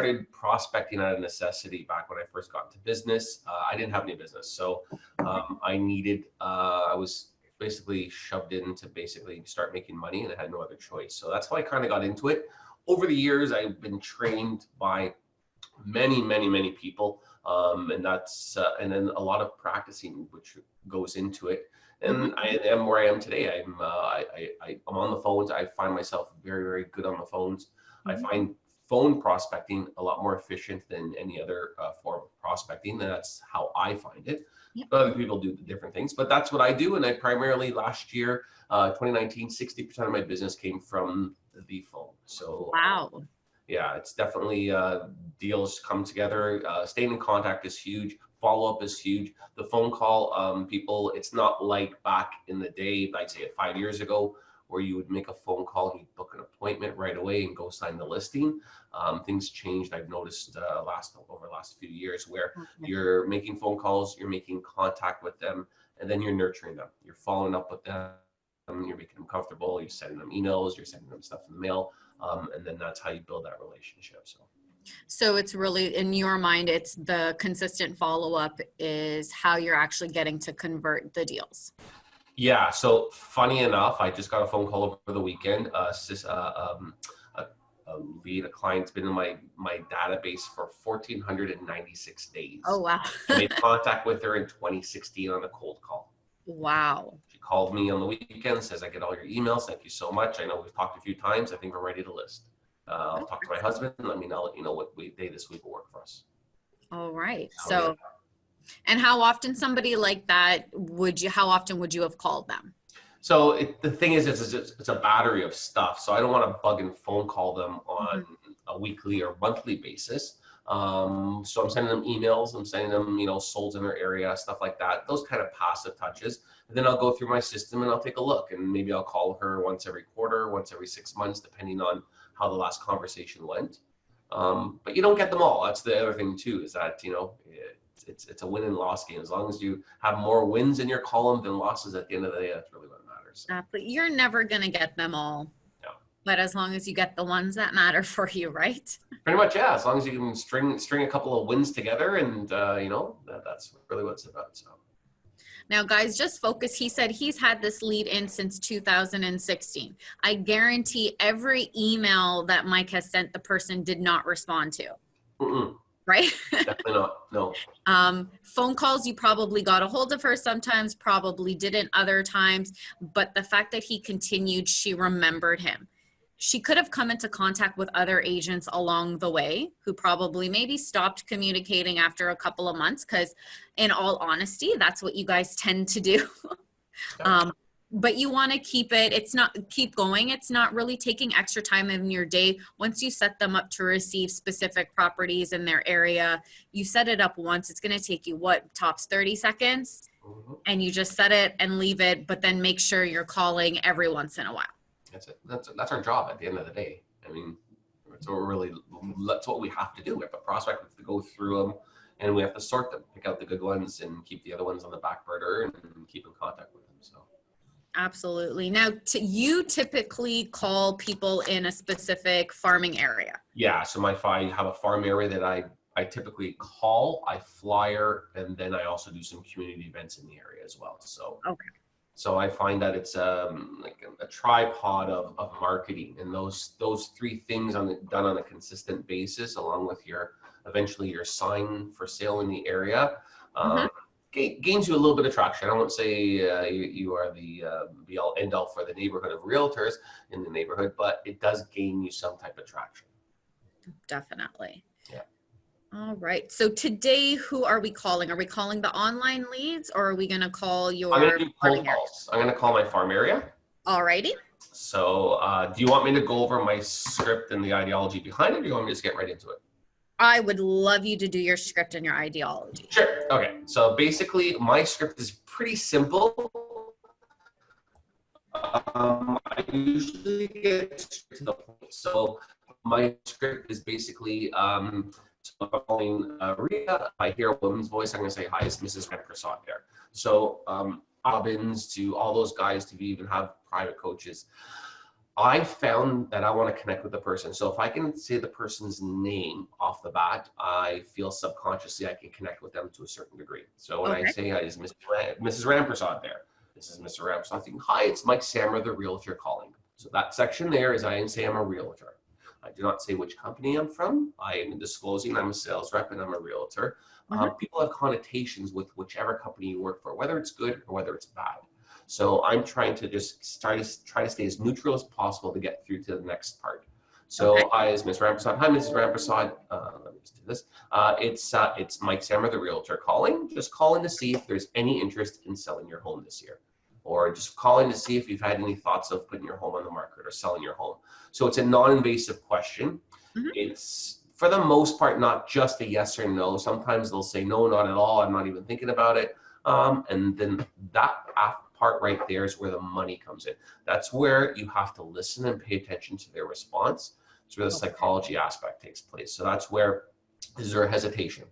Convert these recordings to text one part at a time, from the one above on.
started prospecting out of necessity back when I first got into business. I didn't have any business. So I was basically shoved in to basically start making money, and I had no other choice. So that's how I kind of got into it. Over the years, I've been trained by many people, and then a lot of practicing which goes into it. And I am where I am today. I'm on the phones. I find myself very good on the phones. I find phone prospecting a lot more efficient than any other form of prospecting. And that's how I find it. Yep. Other people do different things, but that's what I do. And I primarily last year, 2019, 60% of my business came from the phone. So wow. Yeah, it's definitely deals come together. Staying in contact is huge. Follow-up is huge. The phone call, people, it's not like back in the day, I'd say 5 years ago, where you would make a phone call and you'd book an appointment right away and go sign the listing. Things changed. I've noticed over the last few years where you're making phone calls, you're making contact with them, and then you're nurturing them. You're following up with them. You're making them comfortable. You're sending them emails. You're sending them stuff in the mail. And then that's how you build that relationship. So it's really, in your mind, it's the consistent follow-up is how you're actually getting to convert the deals. Yeah. So funny enough, I just got a phone call over the weekend. A client's been in my database for 1,496 days. Oh, wow. I made contact with her in 2016 on a cold call. Wow. She called me on the weekend, says, I get all your emails. Thank you so much. I know we've talked a few times. I think we're ready to list. I'll talk to my husband and let you know what day this week will work for us. All right. So, and how often somebody like that how often would you have called them? So the thing is, it's a battery of stuff. So I don't want to bug and phone call them on a weekly or monthly basis. So I'm sending them emails, I'm sending them, solds in their area, stuff like that, those kind of passive touches. And then I'll go through my system and I'll take a look, and maybe I'll call her once every quarter, once every 6 months, depending on how the last conversation went. But you don't get them all. That's the other thing too, is that, it's a win and loss game. As long as you have more wins in your column than losses at the end of the day, that's really what matters. But you're never going to get them all. But as long as you get the ones that matter for you, right? Pretty much, yeah. As long as you can string a couple of wins together, and that's really what it's about. So, now, guys, just focus. He said he's had this lead in since 2016. I guarantee every email that Mike has sent, the person did not respond to. Right? Definitely not. No. Phone calls, you probably got a hold of her sometimes, probably didn't other times. But the fact that he continued, she remembered him. She could have come into contact with other agents along the way who probably maybe stopped communicating after a couple of months, because in all honesty, that's what you guys tend to do. But you want to keep going. It's not really taking extra time in your day. Once you set them up to receive specific properties in their area, you set it up once. It's going to take you tops 30 seconds, and you just set it and leave it, but then make sure you're calling every once in a while. That's it. That's our job at the end of the day. I mean, that's what we have to do. We have to prospect, we have to go through them, and we have to sort them, pick out the good ones, and keep the other ones on the back burner, and keep in contact with them. So, absolutely. Now, you typically call people in a specific farming area. Yeah. So I have a farm area that I typically call, I flyer, and then I also do some community events in the area as well. So. Okay. So I find that it's like a tripod of marketing, and those three things done on a consistent basis, along with eventually your sign for sale in the area, gains you a little bit of traction. I won't say you are the be all end all for the neighborhood of realtors in the neighborhood, but it does gain you some type of traction. Definitely. Yeah. All right. So today, who are we calling? Are we calling the online leads, or are we going to call your? I'm going to do cold calls. I'm going to call my farm area. All righty. So do you want me to go over my script and the ideology behind it, or do you want me to just get right into it? I would love you to do your script and your ideology. Sure. Okay. So basically, my script is pretty simple. I usually get straight to the point. So my script is basically, so if I'm calling Rhea, if I hear a woman's voice, I'm going to say, hi, it's Mrs. Ramprashad there. So Robbins, to all those guys, to even have private coaches. I found that I want to connect with the person. So if I can say the person's name off the bat, I feel subconsciously I can connect with them to a certain degree. So when I Okay. say, is Mrs. Ramprashad there? This is Mr. Ramprashad. Thinking, hi, it's Mike Samrah, the realtor calling. So that section there is I say I'm a realtor. I do not say which company I'm from. I am disclosing I'm a sales rep and I'm a realtor. People have connotations with whichever company you work for, whether it's good or whether it's bad. So I'm trying to just try to stay as neutral as possible to get through to the next part. So Okay. I, as Ms. Ramprashad, hi, Mrs. Ramprashad. Let me just do this. It's Mike Samrah, the realtor, calling. Just calling to see if there's any interest in selling your home this year, or just calling to see if you've had any thoughts of putting your home on the market or selling your home. So it's a non-invasive question. It's for the most part not just a yes or no. Sometimes they'll say no, not at all. I'm not even thinking about it. And then that part right there is where the money comes in. That's where you have to listen and pay attention to their response. It's where the psychology aspect takes place. So that's where, is there a hesitation?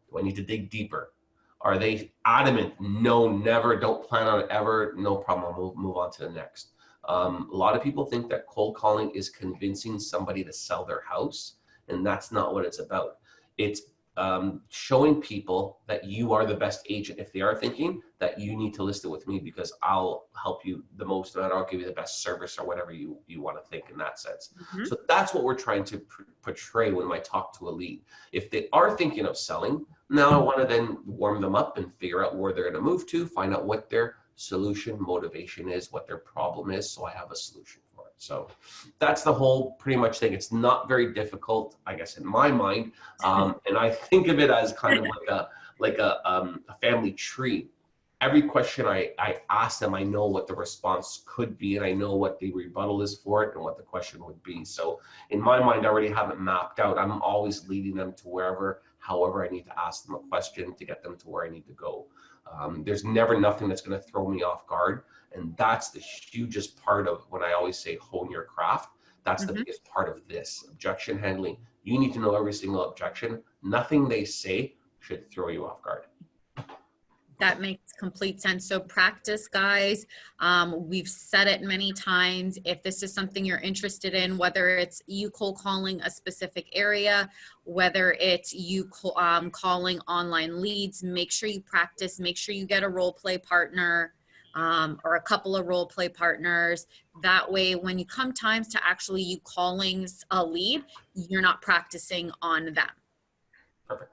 Do I need to dig deeper? Are they adamant? No, never, don't plan on it ever. No problem, I'll move on to the next. A lot of people think that cold calling is convincing somebody to sell their house, and that's not what it's about. It's showing people that you are the best agent. If they are thinking that you need to list it with me because I'll help you the most, and I'll give you the best service or whatever you want to think in that sense. So that's what we're trying to portray when I talk to a lead. If they are thinking of selling, now I want to then warm them up and figure out where they're going to move to, find out what their solution motivation is, what their problem is, so I have a solution for it. So that's the whole pretty much thing. It's not very difficult, I guess, in my mind, and I think of it as kind of like a family tree. Every question I ask them, I know what the response could be, and I know what the rebuttal is for it and what the question would be. So in my mind, I already have it mapped out. I'm always leading them to wherever, however I need to ask them a question to get them to where I need to go. There's never nothing that's going to throw me off guard. And that's the hugest part of when I always say hone your craft. That's the biggest part of this objection handling. You need to know every single objection. Nothing they say should throw you off guard. That makes complete sense. So practice, guys. We've said it many times. If this is something you're interested in, whether it's you cold calling a specific area, whether it's you calling online leads, make sure you practice. Make sure you get a role play partner or a couple of role play partners. That way, when you come times to actually you calling a lead, you're not practicing on them. Perfect.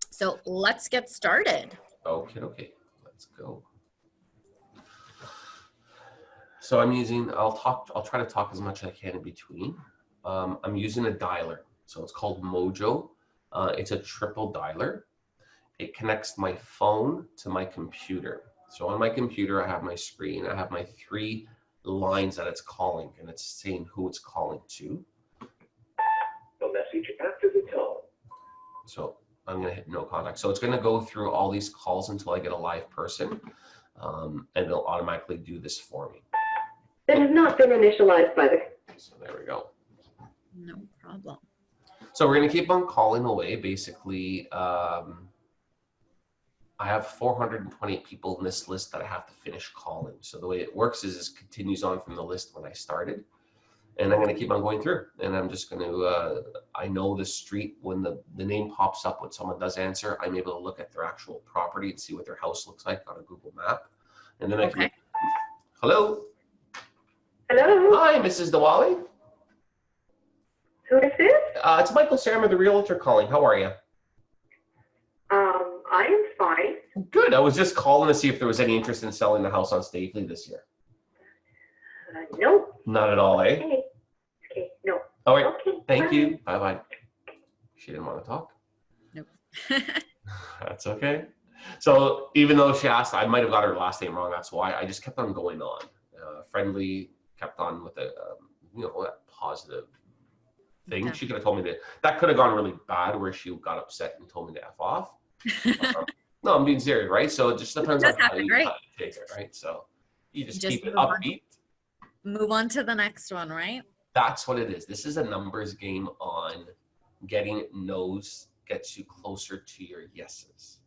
So let's get started. Okay, let's go. So I'll try to talk as much as I can in between. I'm using a dialer. So it's called Mojo. It's a triple dialer. It connects my phone to my computer. So on my computer, I have my screen. I have my 3 lines that it's calling, and it's saying who it's calling to. A message after the tone. So I'm going to hit no contact. So it's going to go through all these calls until I get a live person, and it'll automatically do this for me. That has not been initialized by the... So there we go. No problem. So we're going to keep on calling away. Basically, I have 428 people in this list that I have to finish calling. So the way it works is it continues on from the list when I started. And I'm going to keep on going through, and I'm just going to, I know the street, when the name pops up, when someone does answer, I'm able to look at their actual property and see what their house looks like on a Google map. And then I can, hello? Hello? Hi, Mrs. Diwali. Who is this? It's Michael Samrah, the realtor calling. How are you? I am fine. Good. I was just calling to see if there was any interest in selling the house on Staveley this year. Nope. Not at all, eh? Okay, no. All right. Okay. Thank bye. you. Bye-bye. She didn't want to talk. Nope. That's okay. So even though she asked, I might have got her last name wrong. That's why I just kept on going on. Friendly, kept on with a, that positive thing. She could have told me that could have gone really bad where she got upset and told me to F off. No, I'm being serious, right? So it just depends on how you take it, right? So you just keep it upbeat. Move on to the next one, right? That's what it is. This is a numbers game on getting no's gets you closer to your yeses,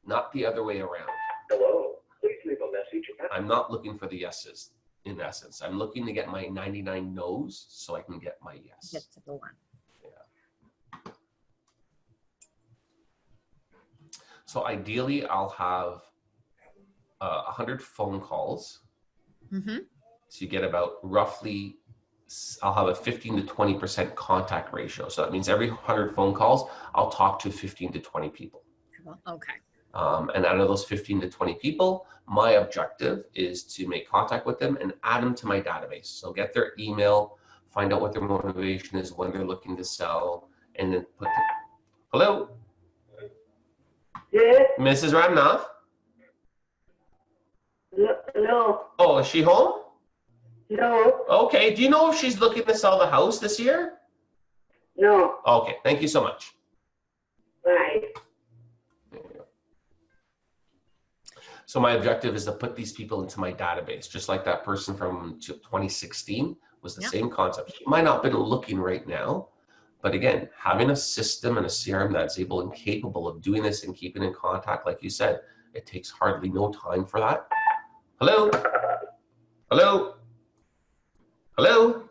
not the other way around. Hello. Please leave a message. I'm not looking for the yeses. in essence. I'm looking to get my 99 no's so I can get my yes. Get to the one. So ideally, I'll have 100 phone calls. Mm-hmm. So you get about roughly, I'll have a 15 to 20% contact ratio. So that means every 100 phone calls, I'll talk to 15 to 20 people. Okay. And out of those 15 to 20 people, my objective is to make contact with them and add them to my database. So get their email, find out what their motivation is, when they're looking to sell, and then put them. Hello? Yes. Mrs. Ramnath? No. Oh, is she home? No. Okay. Do you know if she's looking to sell the house this year? No. Okay. Thank you so much. Bye. There you go. So my objective is to put these people into my database, just like that person from 2016 was the same concept. She might not have been looking right now, but again, having a system and a CRM that's able and capable of doing this and keeping in contact, like you said, it takes hardly no time for that. Hello? Hello? Hello?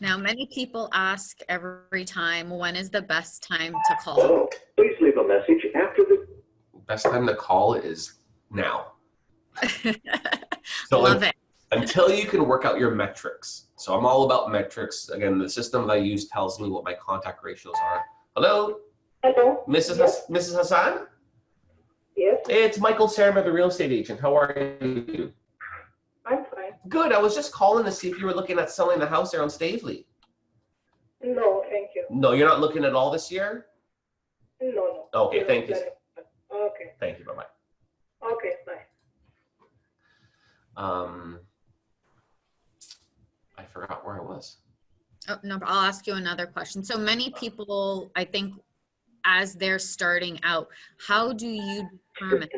Now, many people ask every time, when is the best time to call? Hello, please leave a message after the Best time to call is now. So Love it. until you can work out your metrics. So I'm all about metrics. Again, the system that I use tells me what my contact ratios are. Hello, Hello. Mrs. Yes. Mrs. Hassan? Yes. It's Michael Samrah, the real estate agent. How are you? I'm fine. Good. I was just calling to see if you were looking at selling the house there on Stavely. No, thank you. No, you're not looking at all this year? No. Okay, thank you. Okay. Thank you. Bye-bye. Okay. Bye. I forgot where I was. Oh, no, I'll ask you another question. So many people, I think, as they're starting out, how do you determine?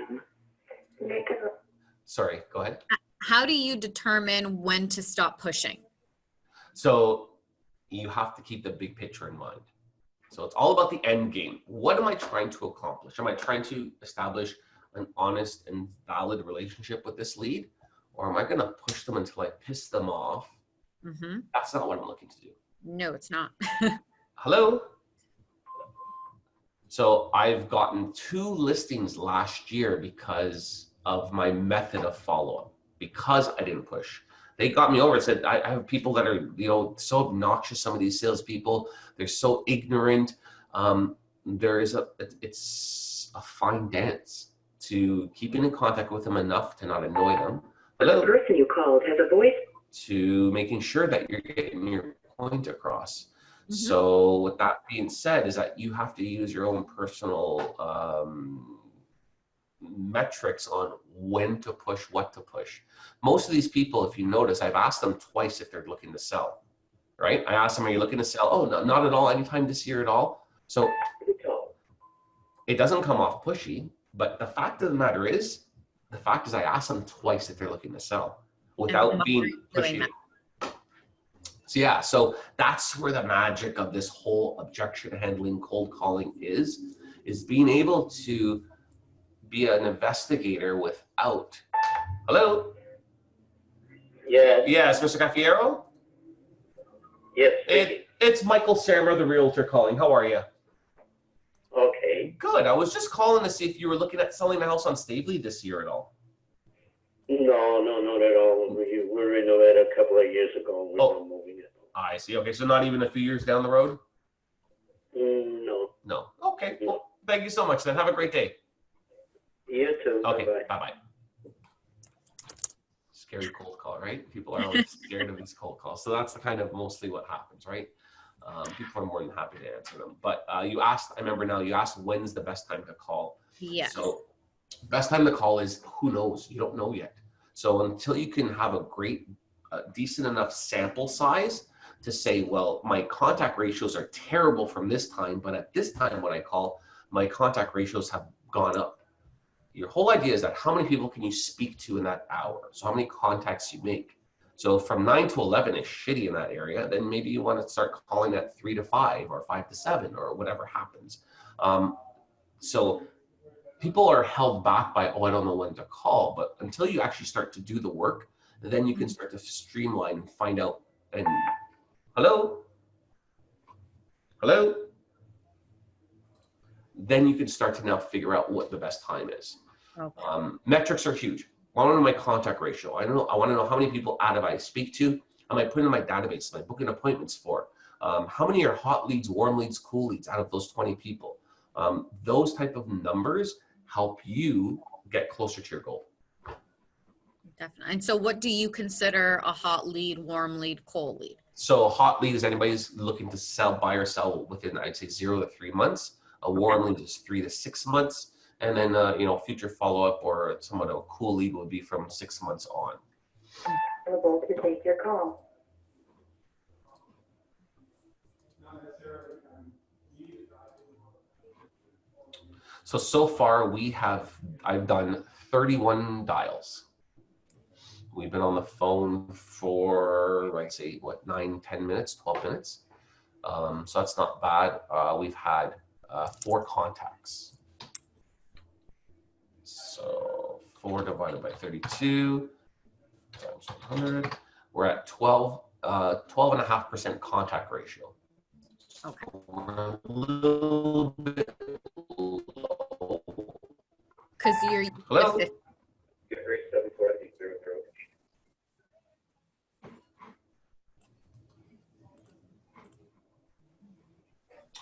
Sorry, go ahead. How do you determine when to stop pushing? So you have to keep the big picture in mind. So it's all about the end game. What am I trying to accomplish? Am I trying to establish an honest and valid relationship with this lead? Or am I going to push them until I piss them off? Mm-hmm. That's not what I'm looking to do. No, it's not. Hello? So I've gotten 2 listings last year because of my method of follow-up, because I didn't push. They got me over and said, I have people that are, so obnoxious, some of these salespeople, they're so ignorant. It's a fine dance to keeping in contact with them enough to not annoy them. Hello? The person you called has a voice. To making sure that you're getting your point across. Mhm. So with that being said, is that you have to use your own personal metrics on when to push, what to push. Most of these people, if you notice, I've asked them twice if they're looking to sell, right? I asked them, are you looking to sell? Oh, no, not at all, anytime this year at all. So it doesn't come off pushy, but the fact of the matter is, I asked them twice if they're looking to sell without being pushy. So yeah, so that's where the magic of this whole objection handling, cold calling is being able to be an investigator without. Hello? Yes. Yes, Mr. Caffiero? Yes. It's Michael Samrah, the realtor calling. How are you? Okay. Good. I was just calling to see if you were looking at selling the house on Stavely this year at all. No, not at all. We renovated a couple of years ago. We're not moving it. I see. Okay, so not even a few years down the road? No. No. Okay. Well, thank you so much then. Have a great day. You too. Okay. Bye-bye. Bye-bye. Scary cold call, right? People are always scared of these cold calls. So that's the kind of mostly what happens, right? People are more than happy to answer them. But you asked, I remember now, you asked when's the best time to call. Yes. So best time to call is who knows? You don't know yet. So until you can have a great, decent enough sample size to say, well, my contact ratios are terrible from this time, but at this time when I call, my contact ratios have gone up. Your whole idea is that how many people can you speak to in that hour? So how many contacts you make. So from 9 to 11 is shitty in that area, then maybe you want to start calling at 3 to 5 or 5 to 7 or whatever happens. So people are held back by, oh, I don't know when to call. But until you actually start to do the work, then you can start to streamline and find out. And hello? Hello? Then you can start to now figure out what the best time is. Okay. Metrics are huge. I want to know my contact ratio. I want to know how many people active I speak to. Am I putting in my database? Am I booking appointments for? How many are hot leads, warm leads, cool leads out of those 20 people? Those type of numbers help you get closer to your goal. Definitely. And so what do you consider a hot lead, warm lead, cold lead? So a hot lead is anybody's looking to sell, buy or sell within, I'd say 0 to 3 months. A warm lead is 3 to 6 months. And then, future follow-up or somewhat of a cool lead would be from 6 months on. Available to take your call. So far I've done 31 dials. We've been on the phone for, I'd say, 9, 10 minutes, 12 minutes. So that's not bad. We've had 4 contacts. So 4 divided by 32 times 100. We're at 12.5% contact ratio. Okay. We're a little bit low. Because you're Hello?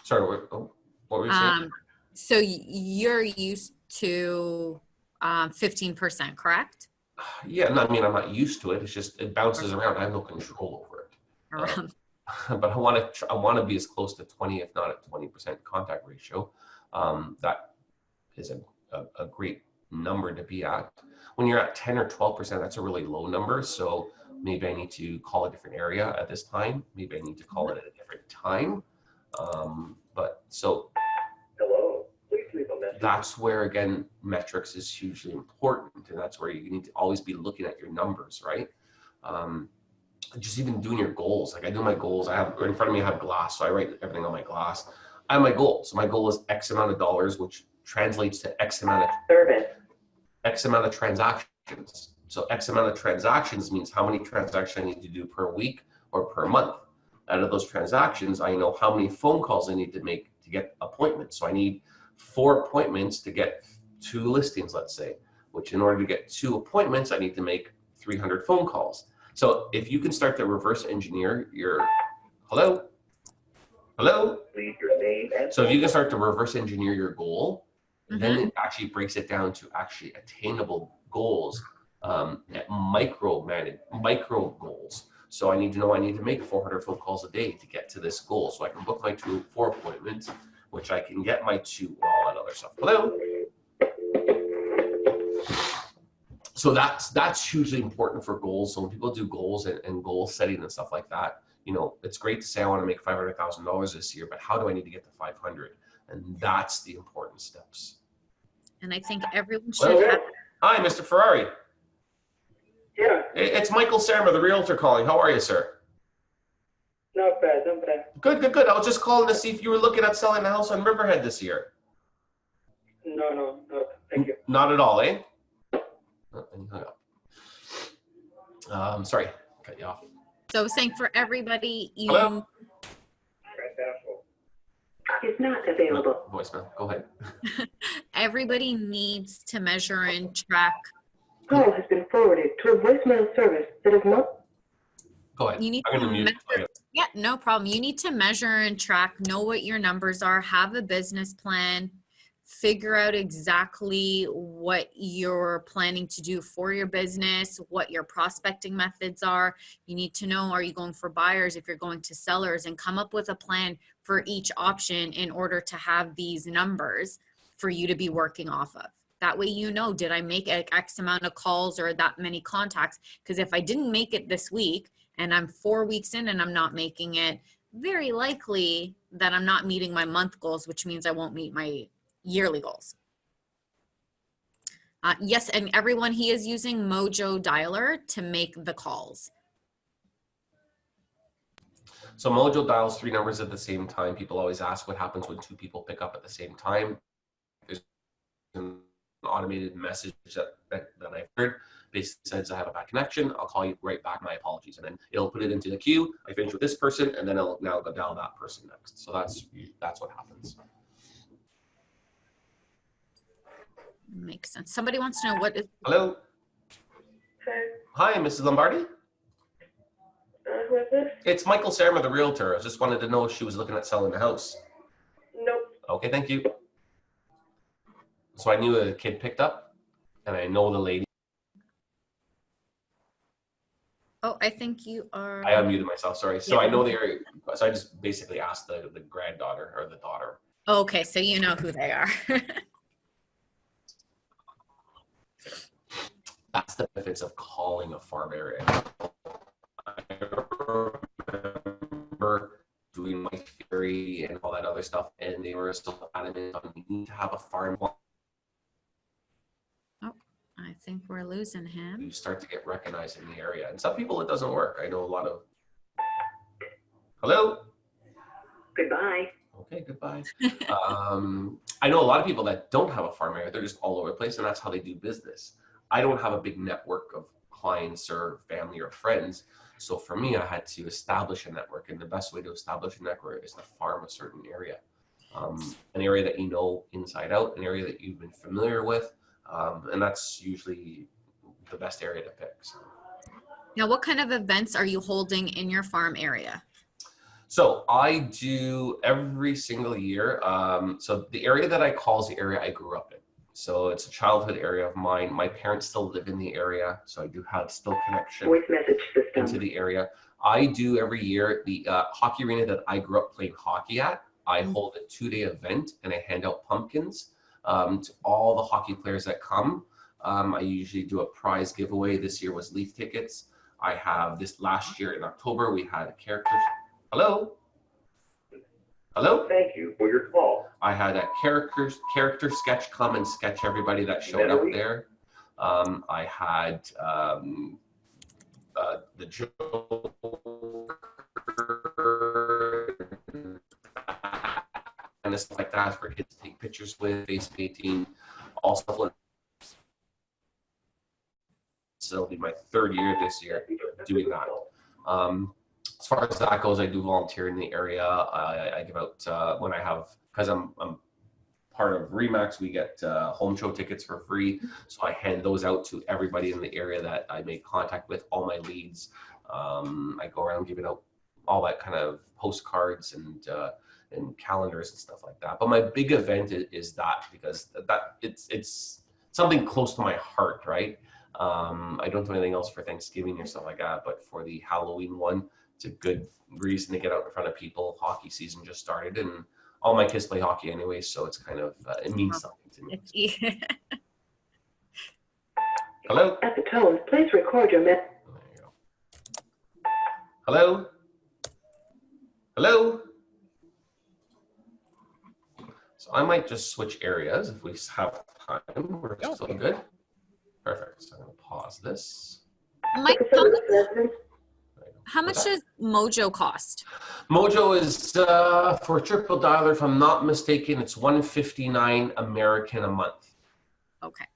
Sorry, what were you saying? So you're used to 15%, correct? Yeah, no, I mean, I'm not used to it. It's just, it bounces around. I have no control over it. Around. But I want to be as close to 20, if not at 20% contact ratio. That is a great number to be at. When you're at 10 or 12%, that's a really low number. So maybe I need to call a different area at this time. Maybe I need to call it at a different time. But so Hello, please leave a message. that's where, again, metrics is hugely important. And that's where you need to always be looking at your numbers, right? Just even doing your goals. Like I do my goals. I have in front of me, I have glass. So I write everything on my glass. I have my goals. So my goal is X amount of dollars, which translates to X amount of transactions. So X amount of transactions means how many transactions I need to do per week or per month. Out of those transactions, I know how many phone calls I need to make to get appointments. So I need 4 appointments to get 2 listings, let's say, which in order to get 2 appointments, I need to make 300 phone calls. So if you can start to reverse engineer your, hello? Leave your name and So if you can start to reverse engineer your goal, then Mhm. it actually breaks it down to actually attainable goals, at micro goals. So I need to know I need to make 400 phone calls a day to get to this goal. So I can book my 4 appointments, which I can get my 2, all that other stuff. Hello? So that's hugely important for goals. So when people do goals and goal setting and stuff like that, it's great to say I want to make $500,000 this year, but how do I need to get to 500? And that's the important steps. And I think everyone should have. Hi, Mr. Ferrari. Yeah, It's Michael Samrah, the realtor calling. How are you, sir? not bad, not bad. Good. I was just calling to see if you were looking at selling a house on Riverhead this year. No, thank you. Not at all, eh? Oh, and you hung up. Sorry, cut you off. So I was saying for everybody, Hello? Is not available. Voicemail. Go ahead. everybody needs to measure and track. Call has been forwarded to a voicemail service that is not. Go ahead. You need I'm to gonna mute. measure. Yeah, no problem. You need to measure and track, know what your numbers are, have a business plan, figure out exactly what you're planning to do for your business, what your prospecting methods are. You need to know, are you going for buyers, if you're going to sellers, and come up with a plan for each option in order to have these numbers for you to be working off of. That way, did I make X amount of calls or that many contacts? Because if I didn't make it this week and I'm 4 weeks in and I'm not making it, very likely that I'm not meeting my month goals, which means I won't meet my yearly goals. Yes, and everyone, he is using Mojo Dialer to make the calls. So Mojo dials 3 numbers at the same time. People always ask what happens when 2 people pick up at the same time. There's automated message that I've heard. Basically says I have a bad connection. I'll call you right back. My apologies. And then it'll put it into the queue. I finish with this person, and then it'll now go dial that person next. So that's what happens. Makes sense. Somebody wants to know what is. Hello. Hi, Mrs. Lombardi. Who is this? It's Michael Samrah, the realtor. I just wanted to know if she was looking at selling the house. Nope. Okay, thank you. So I knew a kid picked up, and I know the lady. Oh, I think you are. I unmuted myself, sorry. So Yeah. I know the area. So I just basically asked the granddaughter or the daughter. Okay, so you know who they are. That's the benefits of calling a farm area. I remember doing my theory and all that other stuff, and they were still adamant on you need to have a farm. I think we're losing him. You start to get recognized in the area, and some people it doesn't work. I know a lot of. Hello. Goodbye. Okay, goodbye. I know a lot of people that don't have a farm area. They're just all over the place, and that's how they do business. I don't have a big network of clients or family or friends. So for me, I had to establish a network. And the best way to establish a network is to farm a certain area. An area that you know inside out, an area that you've been familiar with. And that's usually the best area to pick. So. Now, what kind of events are you holding in your farm area? So I do every single year. So the area that I call is the area I grew up in. So it's a childhood area of mine. My parents still live in the area, so I do have still connection Voice message system. into the area. I do every year the hockey arena that I grew up playing hockey at. I hold a 2-day event and I hand out pumpkins to all the hockey players that come. I usually do a prize giveaway. This year was Leaf tickets. I have this last year in October, we had a character. Hello? Hello? Thank you for your call. I had a character sketch come and sketch everybody that showed up there. I had the Joker and stuff like that for kids to take pictures with, face painting, all stuff. So it'll be my 3rd year this year doing that. As far as that goes, I do volunteer in the area. I give out when I have, because I'm part of Remax, we get home show tickets for free. So I hand those out to everybody in the area that I make contact with, all my leads. I go around giving out all that kind of postcards and calendars and stuff like that. But my big event is that, because that it's something close to my heart, right? I don't do anything else for Thanksgiving or stuff like that, but for the Halloween one, it's a good reason to get out in front of people. Hockey season just started, and all my kids play hockey anyway, so it's kind of it means something to me. Hello. At the tone, please record your message. There you go. Hello. Hello. So I might just switch areas if we have time. We're still good. Perfect. So I'm going to pause this. Mike, how much does Mojo cost? Mojo is for a triple dialer, if I'm not mistaken, it's $159 American a month. Okay.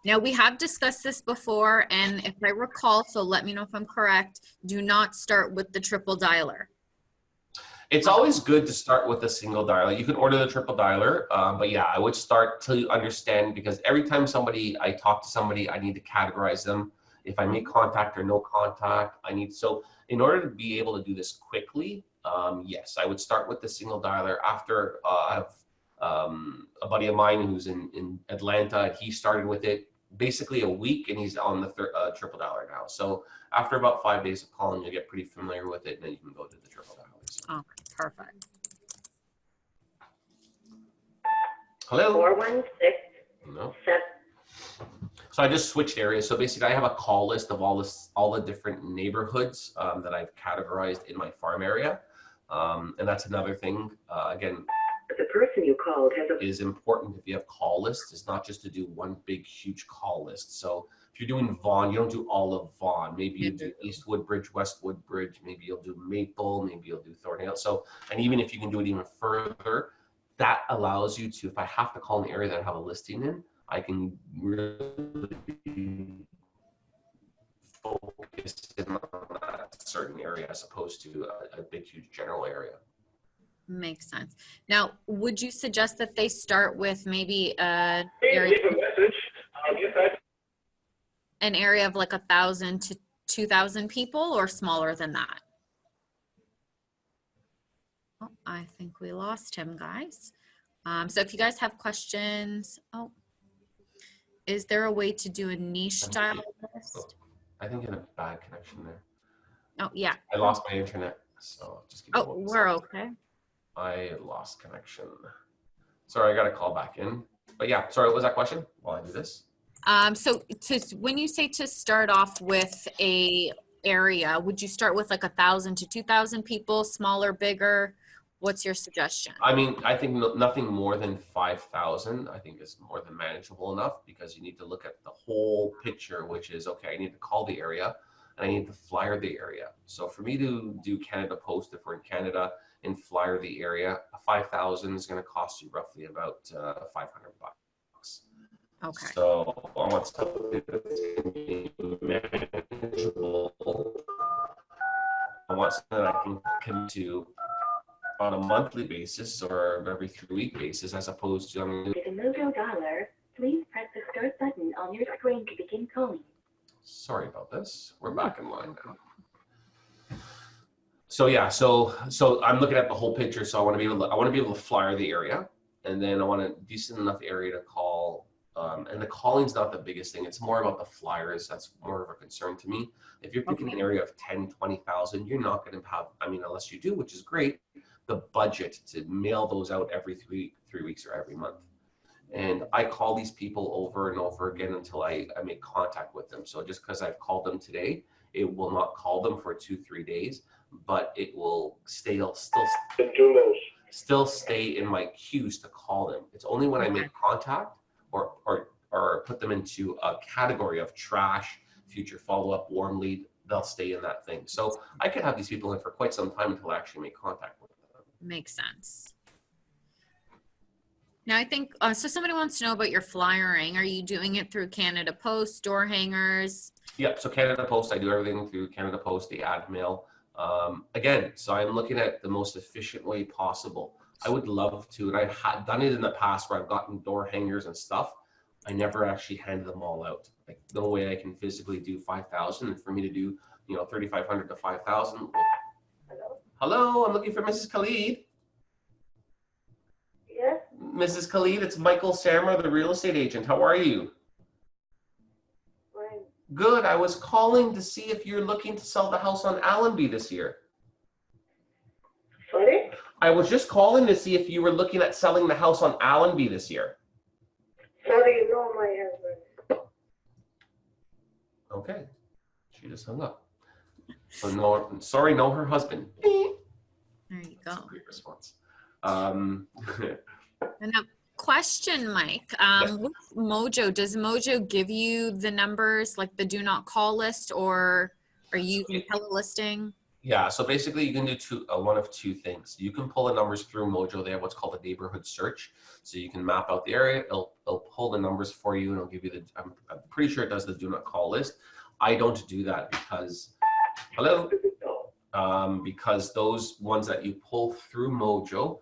Now, we have discussed this before, and if I recall, so let me know if I'm correct, do not start with the triple dialer. It's always good to start with a single dialer. You can order the triple dialer, but yeah, I would start till you understand, because every time I talk to somebody, I need to categorize them. If I make contact or no contact, so in order to be able to do this quickly, yes, I would start with the single dialer. After I have a buddy of mine who's in Atlanta, he started with it basically a week, and he's on the triple dialer now. So after about 5 days of calling, you get pretty familiar with it, and then you can go to the triple dialer. So. Okay, perfect. Hello? 416. No. 7. So I just switched areas. So basically, I have a call list of all the different neighborhoods that I've categorized in my farm area, and that's another thing. Again, The person you called has a... is important if you have call lists. It's not just to do one big, huge call list. So if you're doing Vaughan, you don't do all of Vaughan. Maybe you do East Woodbridge, West Woodbridge. Maybe you'll do Maple. Maybe you'll do Thornhill. So, and even if you can do it even further, that allows you to, if I have to call an area that I have a listing in, I can really focus in on that certain area as opposed to a big, huge general area. Makes sense. Now, would you suggest that they start with maybe an Please area, leave a message. an area of like 1,000 to 2,000 people, or smaller than that? Oh, I think we lost him, guys. So if you guys have questions, is there a way to do a niche style list? I think in a bad connection there. Oh, yeah. I lost my internet, so just give me 1 we're second. okay. I lost connection. Sorry, I got to call back in. But yeah, sorry, what was that question while I do this? So when you say to start off with a area, would you start with like 1,000 to 2,000 people, smaller, bigger? What's your suggestion? I mean, I think nothing more than 5,000, I think is more than manageable enough, because you need to look at the whole picture, which is, okay, I need to call the area and I need to flyer the area. So for me to do Canada Post, if we're in Canada, and flyer the area, 5,000 is going to cost you roughly about $500. Okay. So I want something that's going to be manageable. I want something that I can commit to on a monthly basis or every 3-week basis, as opposed to With a Mojo dialer, please press the start button on your screen to begin calling. Sorry about this. We're back in line now. So yeah, so I'm looking at the whole picture. So I want to be able to flyer the area, and then I want a decent enough area to call. And the calling's not the biggest thing. It's more about the flyers. That's more of a concern to me. If you're picking an area of 10, 20,000, you're not going to have, I mean, unless you do, which is great, the budget to mail those out every 3 weeks or every month. And I call these people over and over again until I make contact with them. So just because I've called them today, it will not call them for 2-3 days, but it will still stay in my queues to call them. It's only when I make contact or put them into a category of trash, future follow-up, warm lead, they'll stay in that thing. So I could have these people in for quite some time until I actually make contact with them. Makes sense. Now I think, so somebody wants to know about your flyering. Are you doing it through Canada Post, door hangers? Yep, so Canada Post, I do everything through Canada Post, the ad mail. Again, so I'm looking at the most efficient way possible. I would love to, and I've done it in the past where I've gotten door hangers and stuff. I never actually handed them all out. Like, no way I can physically do 5,000, and for me to do, 3,500 to 5,000. Hello, I'm looking for Mrs. Khalid. Yes? Mrs. Khalid, it's Michael Samrah, the real estate agent. How are you? Fine. Good. I was calling to see if you're looking to sell the house on Allenby this year. Sorry? I was just calling to see if you were looking at selling the house on Allenby this year. Sorry, no, my husband. Okay. She just hung up. So no, sorry, no, her husband. There you go. That's a great response. And a question, Mike. With Mojo, does Mojo give you the numbers, like the do not call list, or are you using telelisting? Yeah, so basically you can do one of two things. You can pull the numbers through Mojo. They have what's called a neighborhood search. So you can map out the area. It'll pull the numbers for you, and it'll give you I'm pretty sure it does the do not call list. I don't do that because, because those ones that you pull through Mojo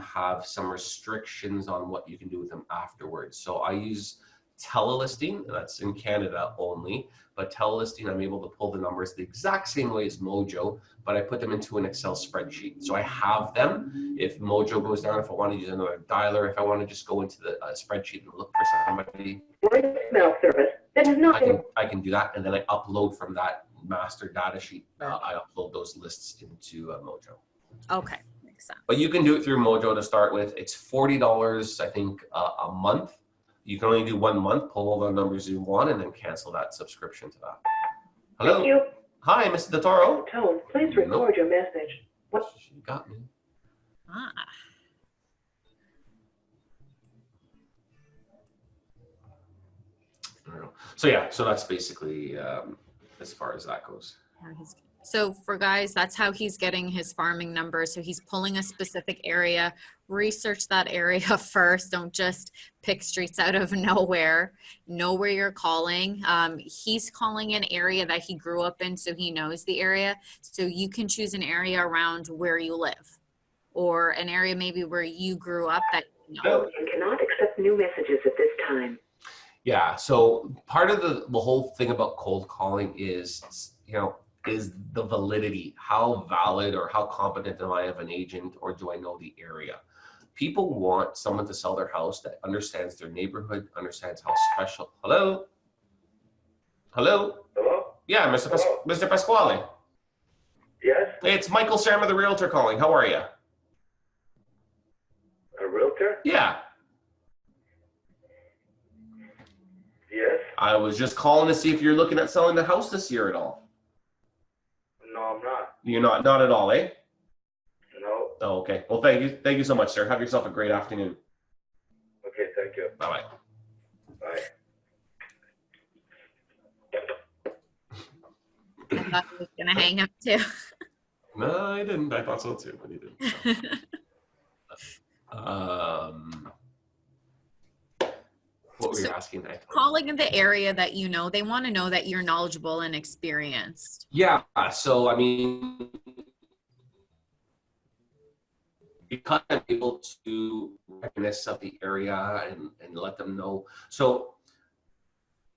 have some restrictions on what you can do with them afterwards. So I use telelisting, that's in Canada only, but telelisting, I'm able to pull the numbers the exact same way as Mojo, but I put them into an Excel spreadsheet. So I have them. If Mojo goes down, if I want to use another dialer, if I want to just go into the spreadsheet and look for somebody, Voicemail service that has not been. I can do that, and then I upload from that master data sheet. I upload those lists into Mojo. Okay, makes sense. But you can do it through Mojo to start with. It's $40, I think, a month. You can only do 1 month, pull all the numbers you want, and then cancel that subscription to that. Hello. Thank you. Hi, Mr. Toro. Tone, please record your message. What? She got me. Ah. So yeah, so that's basically as far as that goes. So for guys, that's how he's getting his farming numbers. So he's pulling a specific area, research that area first. Don't just pick streets out of nowhere. Know where you're calling. He's calling an area that he grew up in, so he knows the area. So you can choose an area around where you live, or an area maybe where you grew up that you know. You cannot accept new messages at this time. Yeah. So part of the whole thing about cold calling is, is the validity. How valid or how competent am I of an agent, or do I know the area? People want someone to sell their house that understands their neighborhood, understands how special. Hello? Hello? Hello? Yeah, Mr. Pasquale. Yes? It's Michael Samrah, the realtor calling. How are you? A realtor? Yeah. Yes? I was just calling to see if you're looking at selling the house this year at all. No, I'm not. You're not at all, eh? No. Oh, okay. Well, thank you so much, sir. Have yourself a great afternoon. Okay, thank you. Bye-bye. Bye. I thought he was gonna hang up too. No, I didn't. I thought so too, but he didn't. What were you asking? Calling in the area that you know, they want to know that you're knowledgeable and experienced. Yeah. So, I mean, because I'm able to recognize of the area and let them know. So,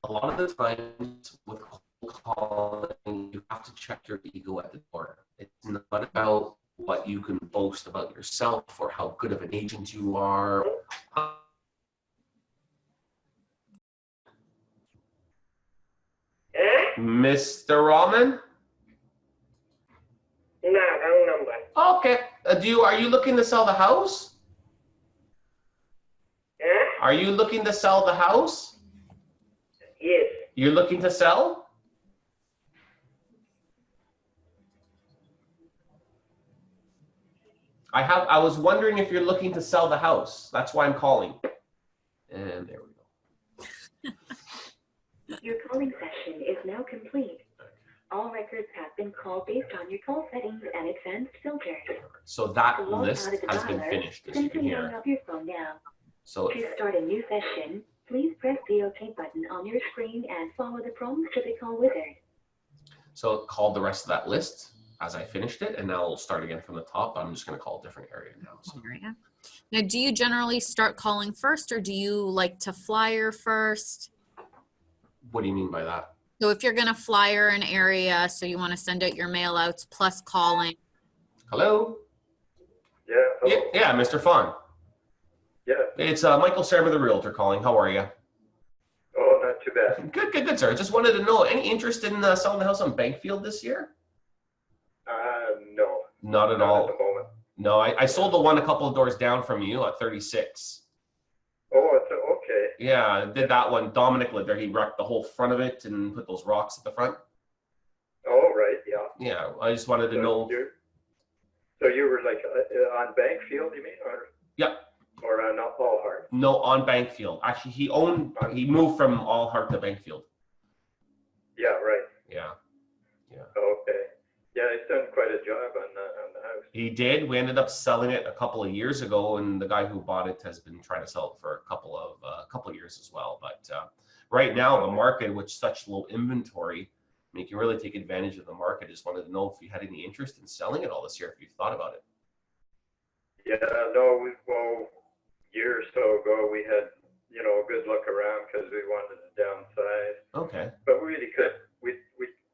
a lot of the times with cold calling, you have to check your ego at the door. It's not about what you can boast about yourself or how good of an agent you are. Mr. Rahman? No, wrong number. Okay. Are you looking to sell the house? Are you looking to sell the house? Yes. You're looking to sell? I was wondering if you're looking to sell the house. That's why I'm calling. And there we go. Your calling session is now complete. All records have been called based on your call settings and advanced filters. So that To log list out of the has been dialer, finished, as you can simply hang hear. up your phone now. So To start a new session, please press the OK button on your screen and follow the prompts to the call wizard. So it called the rest of that list as I finished it, and now we'll start again from the top. I'm just going to call a different area now. So. Now, do you generally start calling first, or do you like to flyer first? What do you mean by that? So if you're going to flyer an area, so you want to send out your mail outs plus calling. Hello? Yeah, hello. Yeah, Mr. Fawn. Yeah. It's Michael Samrah, the realtor calling. How are you? Oh, not too bad. Good, sir. Just wanted to know, any interest in selling the house on Bankfield this year? No. Not at Not all. at the moment. No, I sold the one a couple of doors down from you at 36. Oh, it's okay. Yeah, I did that one. Dominic lived there. He wrecked the whole front of it and put those rocks at the front. Oh, right, yeah. Yeah, I just wanted to know. So you were like on Bankfield, you mean? Or, Yep. Or on Allhart? No, on Bankfield. Actually, he moved from Allhart to Bankfield. Yeah, right. Yeah. Okay. Yeah, he's done quite a job on the house. He did. We ended up selling it a couple of years ago, and the guy who bought it has been trying to sell it for a couple of years as well. But right now, the market with such low inventory, I mean, you can really take advantage of the market. Just wanted to know if you had any interest in selling it all this year, if you thought about it. Yeah, no, well, a year or so ago, we had, a good look around because we wanted to downsize. Okay. But we really we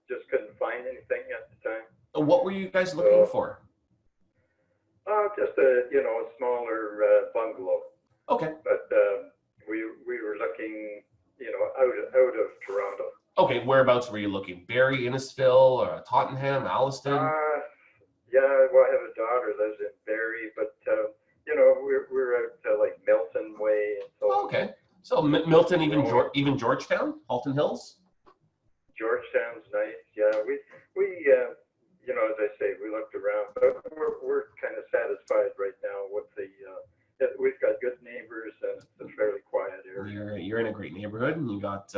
just couldn't find anything at the time. What were you guys looking for? Just a, smaller bungalow. Okay. But we were looking, out of Toronto. Okay, whereabouts were you looking? Barrie, Innisfil, or Tottenham, Alliston? Yeah, well, I have a daughter lives in Barrie, but we're out to like Milton Way and so. Oh, okay, so Milton, even Georgetown, Halton Hills. Georgetown's nice. Yeah, we as I say, we looked around, but we're kind of satisfied right now with the. We've got good neighbors and it's a fairly quiet area. You're in a great neighborhood, and you got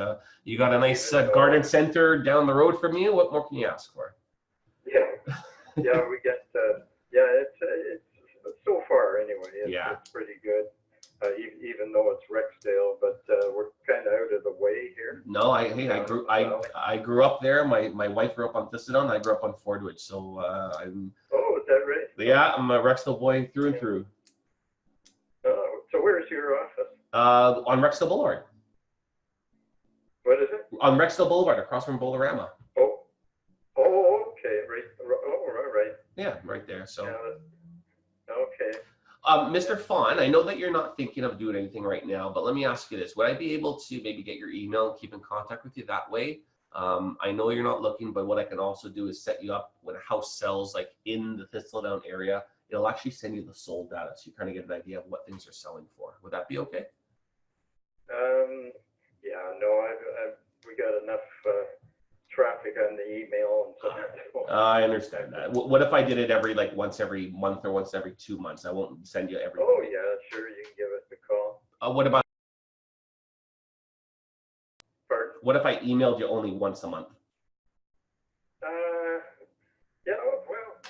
a nice garden center down the road from you. What more can you ask for? Yeah, yeah, we get, yeah, it's so far anyway, it's pretty good. Even though it's Rexdale, but we're kind of out of the way here. No, I grew up there. My wife grew up on Thistledown. I grew up on Fordwich, so I'm. Oh, is that right? Yeah, I'm a Rexdale boy through and through. So where's your office? On Rexdale Boulevard. What is it? On Rexdale Boulevard, across from Bolarama. Oh, okay, right. Oh, right. Yeah, right there. So. Yeah, okay. Mr. Fawn, I know that you're not thinking of doing anything right now, but let me ask you this. Would I be able to maybe get your email and keep in contact with you that way? I know you're not looking, but what I can also do is set you up when a house sells like in the Thistledown area. It'll actually send you the sold data so you kind of get an idea of what things are selling for. Would that be okay? Yeah, no, we got enough traffic on the email and so. I understand that. What if I did it every like once every month or once every 2 months? I won't send you every. Oh yeah, sure. You can give us a call. What about? Pardon? What if I emailed you only once a month? Yeah. Well,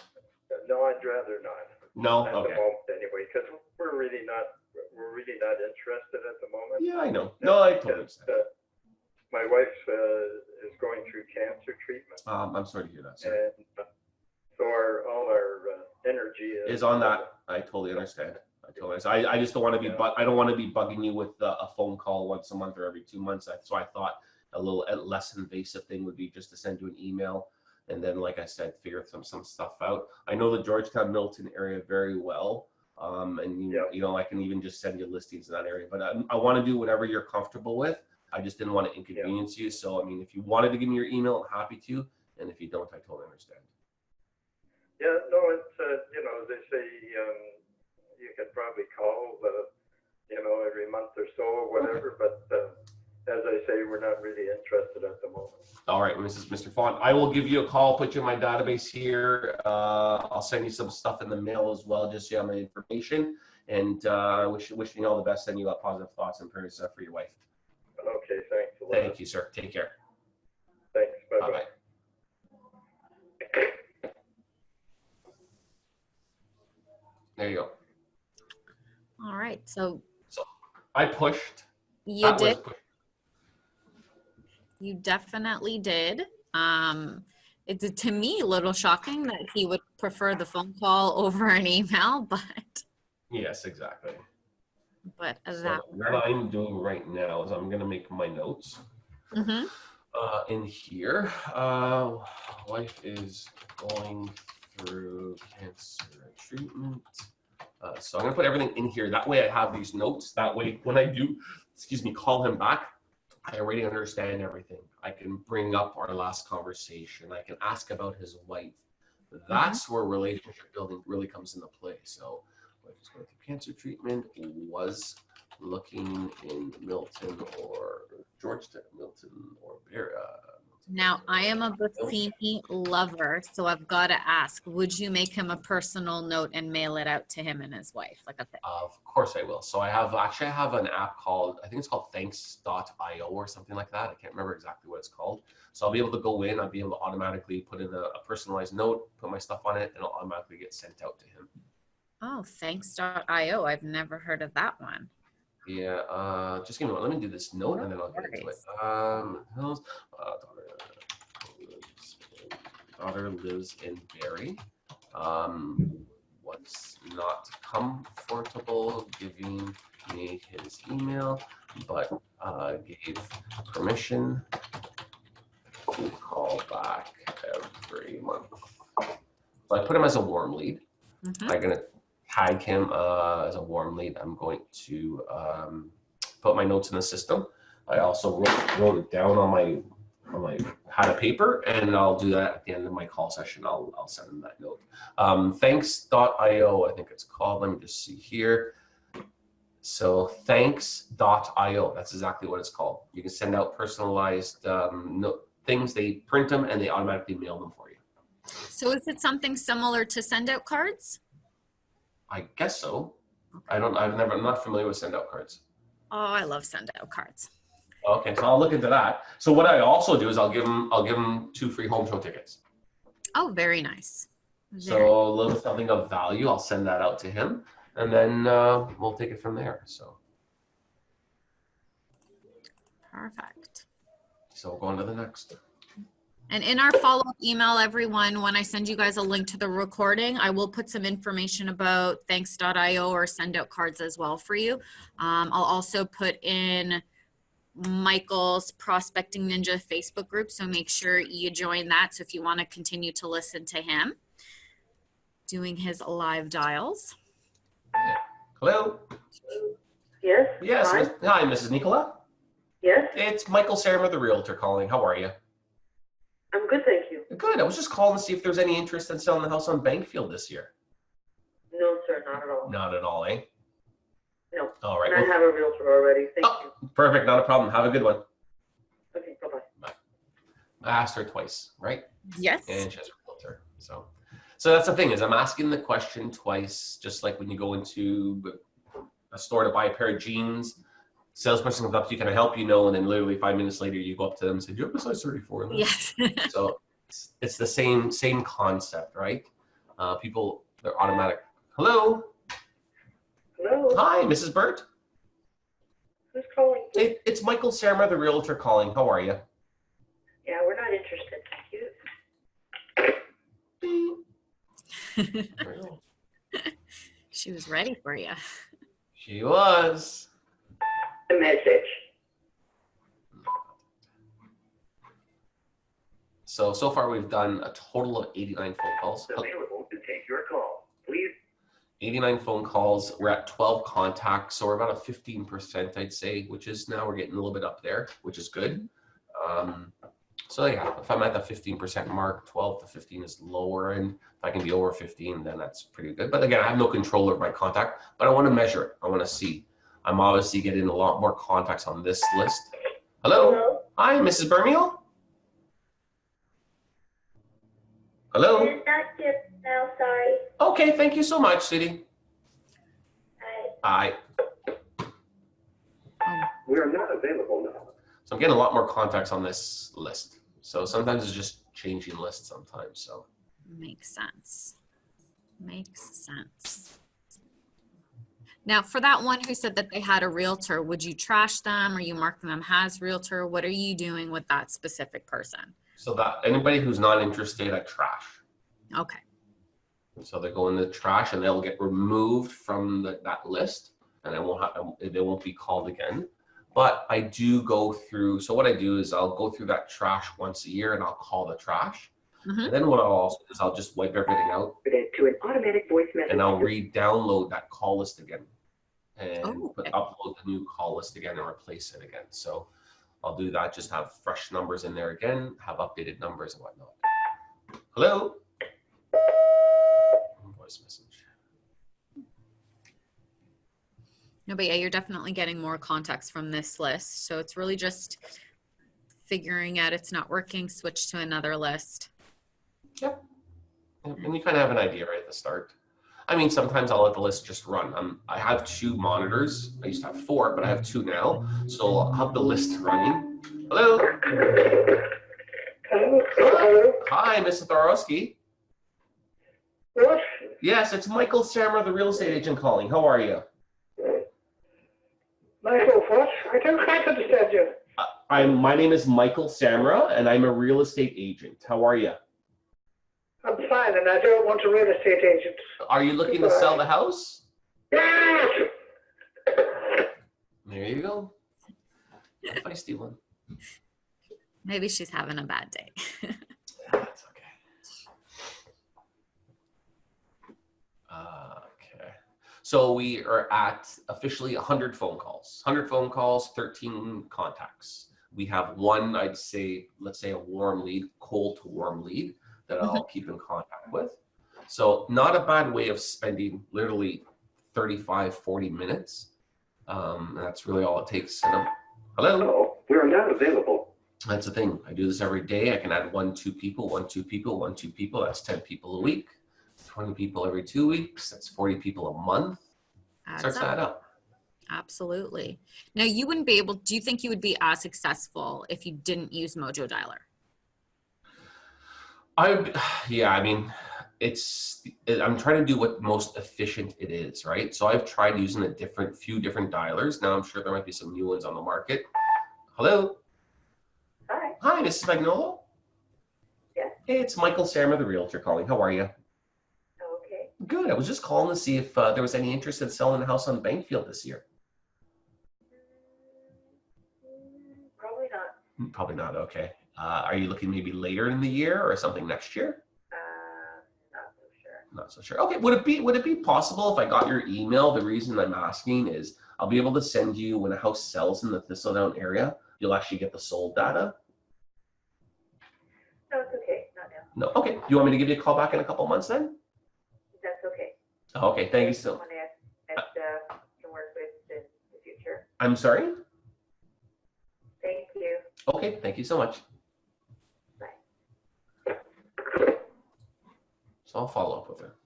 no, I'd rather not. No. At Okay. the moment, anyway, because we're really not interested at the moment. Yeah, I know. No, I totally understand. My wife is going through cancer treatment. I'm sorry to hear that, sir. And so all our energy is on that. I totally understand. I just don't want to be, I don't want to be bugging you with a phone call once a month or every 2 months. So I thought a little less invasive thing would be just to send you an email. And then, like I said, figure some stuff out. I know the Georgetown Milton area very well. And you know, I can even just send you listings in that area, but I want to do whatever you're comfortable with. I just didn't want to inconvenience you. So, I mean, if you wanted to give me your email, I'm happy to. And if you don't, I totally understand. Yeah, no, it's, you know, they say you can probably call, you know, every month or so or whatever. Okay. But as I say, we're not really interested at the moment. All right, Mr. Font, I will give you a call, put you in my database here. I'll send you some stuff in the mail as well, just so you have my information. And wishing you all the best, sending you out positive thoughts and prayers for your wife. Okay, thanks a lot. Thank you, sir. Take care. Thanks. Bye-bye. There you go. All right. So I pushed. You did. You definitely did. It's to me a little shocking that he would prefer the phone call over an email, but. Yes, exactly. But so what I'm doing right now is I'm going to make my notes in here. Wife is going through cancer treatment. So I'm going to put everything in here. That way I have these notes. That way when I do, call him back, I already understand everything. I can bring up our last conversation. I can ask about his wife. That's where relationship building really comes into play. So wife is going through cancer treatment, was looking in Milton or Georgetown, Milton or Barra. Now, I am a Buffini lover, so I've got to ask, would you make him a personal note and mail it out to him and his wife? Like a thing? Of course I will. So I have an app called, I think it's called thanks.io or something like that. I can't remember exactly what it's called. So I'll be able to go in, I'll be able to automatically put in a personalized note, put my stuff on it, and it'll automatically get sent out to him. Oh, thanks.io. I've never heard of that one. Yeah, just give me one. Let me do this note and then I'll get into it. Daughter lives in Barrie. Was not comfortable giving me his email, but gave permission to call back every month. So I put him as a warm lead. I'm gonna tag him as a warm lead. I'm going to put my notes in the system. I also wrote it down on my pad of paper, and I'll do that at the end of my call session. I'll send him that note. Thanks.io, I think it's called. Let me just see here. So thanks.io, that's exactly what it's called. You can send out personalized things. They print them and they automatically mail them for you. So is it something similar to send out cards? I guess so. I'm not familiar with send out cards. Oh, I love send out cards. Okay, so I'll look into that. So what I also do is I'll give him 2 free home show tickets. Oh, very nice. So a little something of value, I'll send that out to him, and then we'll take it from there. So Perfect. So we'll go on to the next. And in our follow-up email, everyone, when I send you guys a link to the recording, I will put some information about thanks.io or send out cards as well for you. I'll also put in Michael's Prospecting Ninja Facebook group, so make sure you join that. So if you want to continue to listen to him doing his live dials. Hello? Yes? Yes. Hi? Hi, Mrs. Nicola. Yes? It's Michael Samrah, the realtor, calling. How are you? I'm good, thank you. Good. I was just calling to see if there's any interest in selling the house on Bankfield this year. No, sir, not at all. Not at all, eh? No. All right. And I have a realtor already. Thank you. Perfect. Not a problem. Have a good one. Okay, bye-bye. I asked her twice, right? Yes. And she has a realtor. So that's the thing, is I'm asking the question twice, just like when you go into a store to buy a pair of jeans. Salesperson comes up to you, can I help you? No, and then literally 5 minutes later, you go up to them and say, do you have a size 34 in that? Yes. So it's the same concept, right? People, they're automatic. Hello. Hello? Hi, Mrs. Burt. Who's calling? It's Michael Samrah, the realtor, calling. How are you? Yeah, we're not interested, thank you. She was ready for you. She was. A message. So far we've done a total of 89 phone calls. Available to take your call. Please. 89 phone calls. We're at 12 contacts, so we're about a 15%, I'd say, which is now we're getting a little bit up there, which is good. So yeah, if I'm at the 15% mark, 12 to 15 is lower, and if I can be over 15, then that's pretty good. But again, I have no control over my contact, but I want to measure it. I want to see. I'm obviously getting a lot more contacts on this list. Hello? Hello? Hi, Mrs. Bermiel? Hello? Not yet now, sorry. Okay, thank you so much, sweetie. Hi. We are not available now. So I'm getting a lot more contacts on this list. So sometimes it's just changing lists sometimes. So Makes sense. Makes sense. Now, for that one who said that they had a realtor, would you trash them or you mark them as realtor? What are you doing with that specific person? so that anybody who's not interested, I trash. Okay. So they go in the trash and they'll get removed from that list, and they won't be called again. But I do go through. So what I do is I'll go through that trash once a year and I'll call the trash. Mhm. And then what I'll also do is I'll just wipe everything out To an automatic voice message. and I'll re-download that call list again and Oh, okay. upload the new call list again and replace it again. So I'll do that, just have fresh numbers in there again, have updated numbers and whatnot. Hello? Voice message. No, but yeah, you're definitely getting more contacts from this list. So it's really just figuring out it's not working, switch to another list. Yep. And you kind of have an idea right at the start. I mean, sometimes I'll let the list just run. I have 2 monitors. I used to have 4, but I have 2 now. So I'll have the list running. Hello? Hello? Hi, Mrs. Thorowski. What? Yes, it's Michael Samrah, the real estate agent calling. How are you? Michael, what? I don't quite understand you. My name is Michael Samrah, and I'm a real estate agent. How are you? I'm fine, and I don't want a real estate agent. Are you looking to sell the house? Yes! There you go. A feisty one. Maybe she's having a bad day. That's okay. Okay. So we are at officially 100 phone calls. 100 phone calls, 13 contacts. We have one, I'd say, let's say a warm lead, cold to warm lead that I'll keep in contact with. So not a bad way of spending literally 35, 40 minutes. That's really all it takes. Hello? No, we are not available. That's the thing. I do this every day. I can add 1, 2 people, 1, 2 people, 1, 2 people. That's 10 people a week. 20 people every 2 weeks. That's 40 people a month. Starts to add up. Absolutely. Now, you wouldn't be able, do you think you would be as successful if you didn't use Mojo Dialer? Yeah, I mean, I'm trying to do what most efficient it is, right? So I've tried using few different dialers. Now I'm sure there might be some new ones on the market. Hello. Hi. Hi, Mrs. Magnolo. Yes. Hey, it's Michael Samrah, the realtor calling. How are you? Okay. Good. I was just calling to see if there was any interest in selling a house on Bankfield this year. Probably not. Probably not. Okay. Are you looking maybe later in the year or something next year? Not so sure. Not so sure. Okay. Would it be possible if I got your email? The reason I'm asking is I'll be able to send you when a house sells in the Thistledown area. You'll actually get the sold data. No, it's okay. Not now. No. Okay. Do you want me to give you a call back in a couple months then? That's okay. Okay. Thank you so. Someone that can work with in the future. I'm sorry. Thank you. Okay. Thank you so much. Bye. So I'll follow up with her.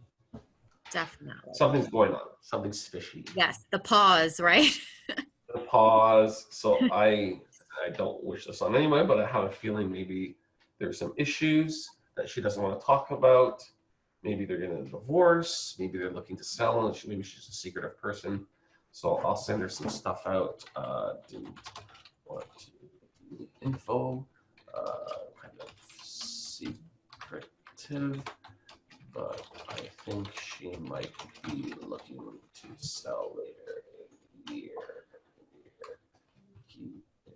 Definitely. Something's going on. Something's fishy. Yes, the pause, right? The pause. So I don't wish this on anyone, but I have a feeling maybe there's some issues that she doesn't want to talk about. Maybe they're getting a divorce. Maybe they're looking to sell, and maybe she's a secretive person. So I'll send her some stuff out. Didn't want to do info. Kind of secretive, but I think she might be looking to sell later in the year. Keep in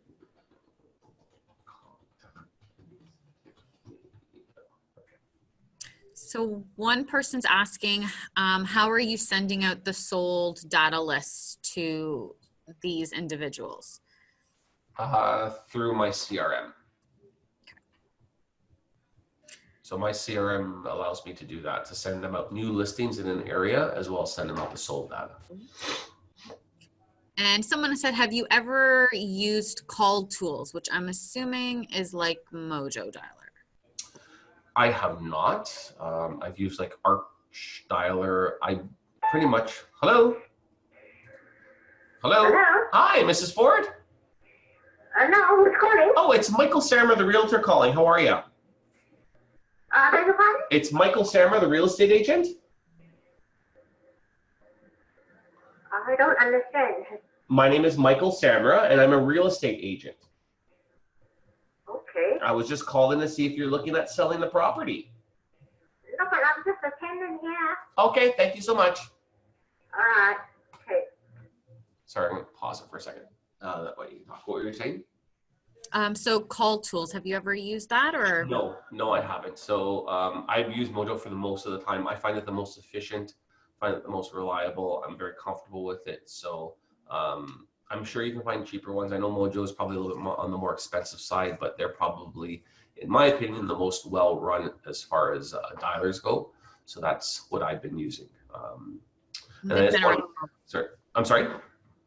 contact. So one person's asking, how are you sending out the sold data lists to these individuals? Through my CRM. So my CRM allows me to do that, to send them out new listings in an area, as well as send them out the sold data. And someone said, have you ever used call tools, which I'm assuming is like Mojo Dialer? I have not. I've used like Arch Dialer. I pretty much, hello? Hello? Hello? Hi, Mrs. Ford? No, who's calling? Oh, it's Michael Samrah, the realtor calling. How are you? Beg your pardon? It's Michael Samrah, the real estate agent. I don't understand. My name is Michael Samrah, and I'm a real estate agent. Okay. I was just calling to see if you're looking at selling the property. No, but I'm just attending here. Okay, thank you so much. All right. Okay. Sorry, I'm going to pause it for a second. That way you can talk. What were you saying? So call tools, have you ever used that or? No, I haven't. So I've used Mojo for the most of the time. I find it the most efficient, find it the most reliable. I'm very comfortable with it. So I'm sure you can find cheaper ones. I know Mojo is probably a little bit more on the more expensive side, but they're probably, in my opinion, the most well run as far as dialers go. So that's what I've been using. I'm sorry.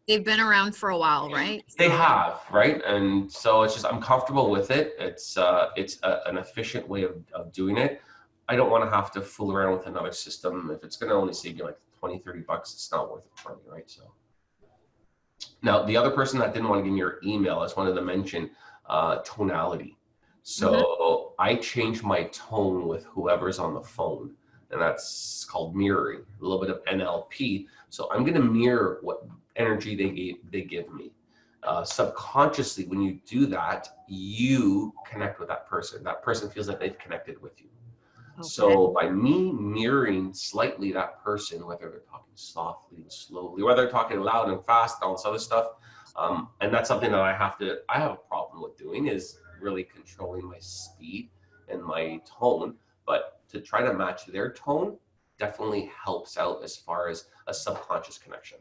They've been around for a while, right? They have, right? And so it's just, I'm comfortable with it. It's an efficient way of doing it. I don't want to have to fool around with another system. If it's going to only save you like 20, 30 bucks, it's not worth it for me, right? So now the other person that didn't want to give me your email, I just wanted to mention tonality. So I change my tone with whoever's on the phone, and that's called mirroring, a little bit of NLP. So I'm going to mirror what energy they give me. Subconsciously, when you do that, you connect with that person. That person feels like they've connected with you. Okay. So by me mirroring slightly that person, whether they're talking softly and slowly, whether they're talking loud and fast, and all this other stuff, and that's something that I have a problem with doing, is really controlling my speed and my tone. But to try to match their tone definitely helps out as far as a subconscious connection.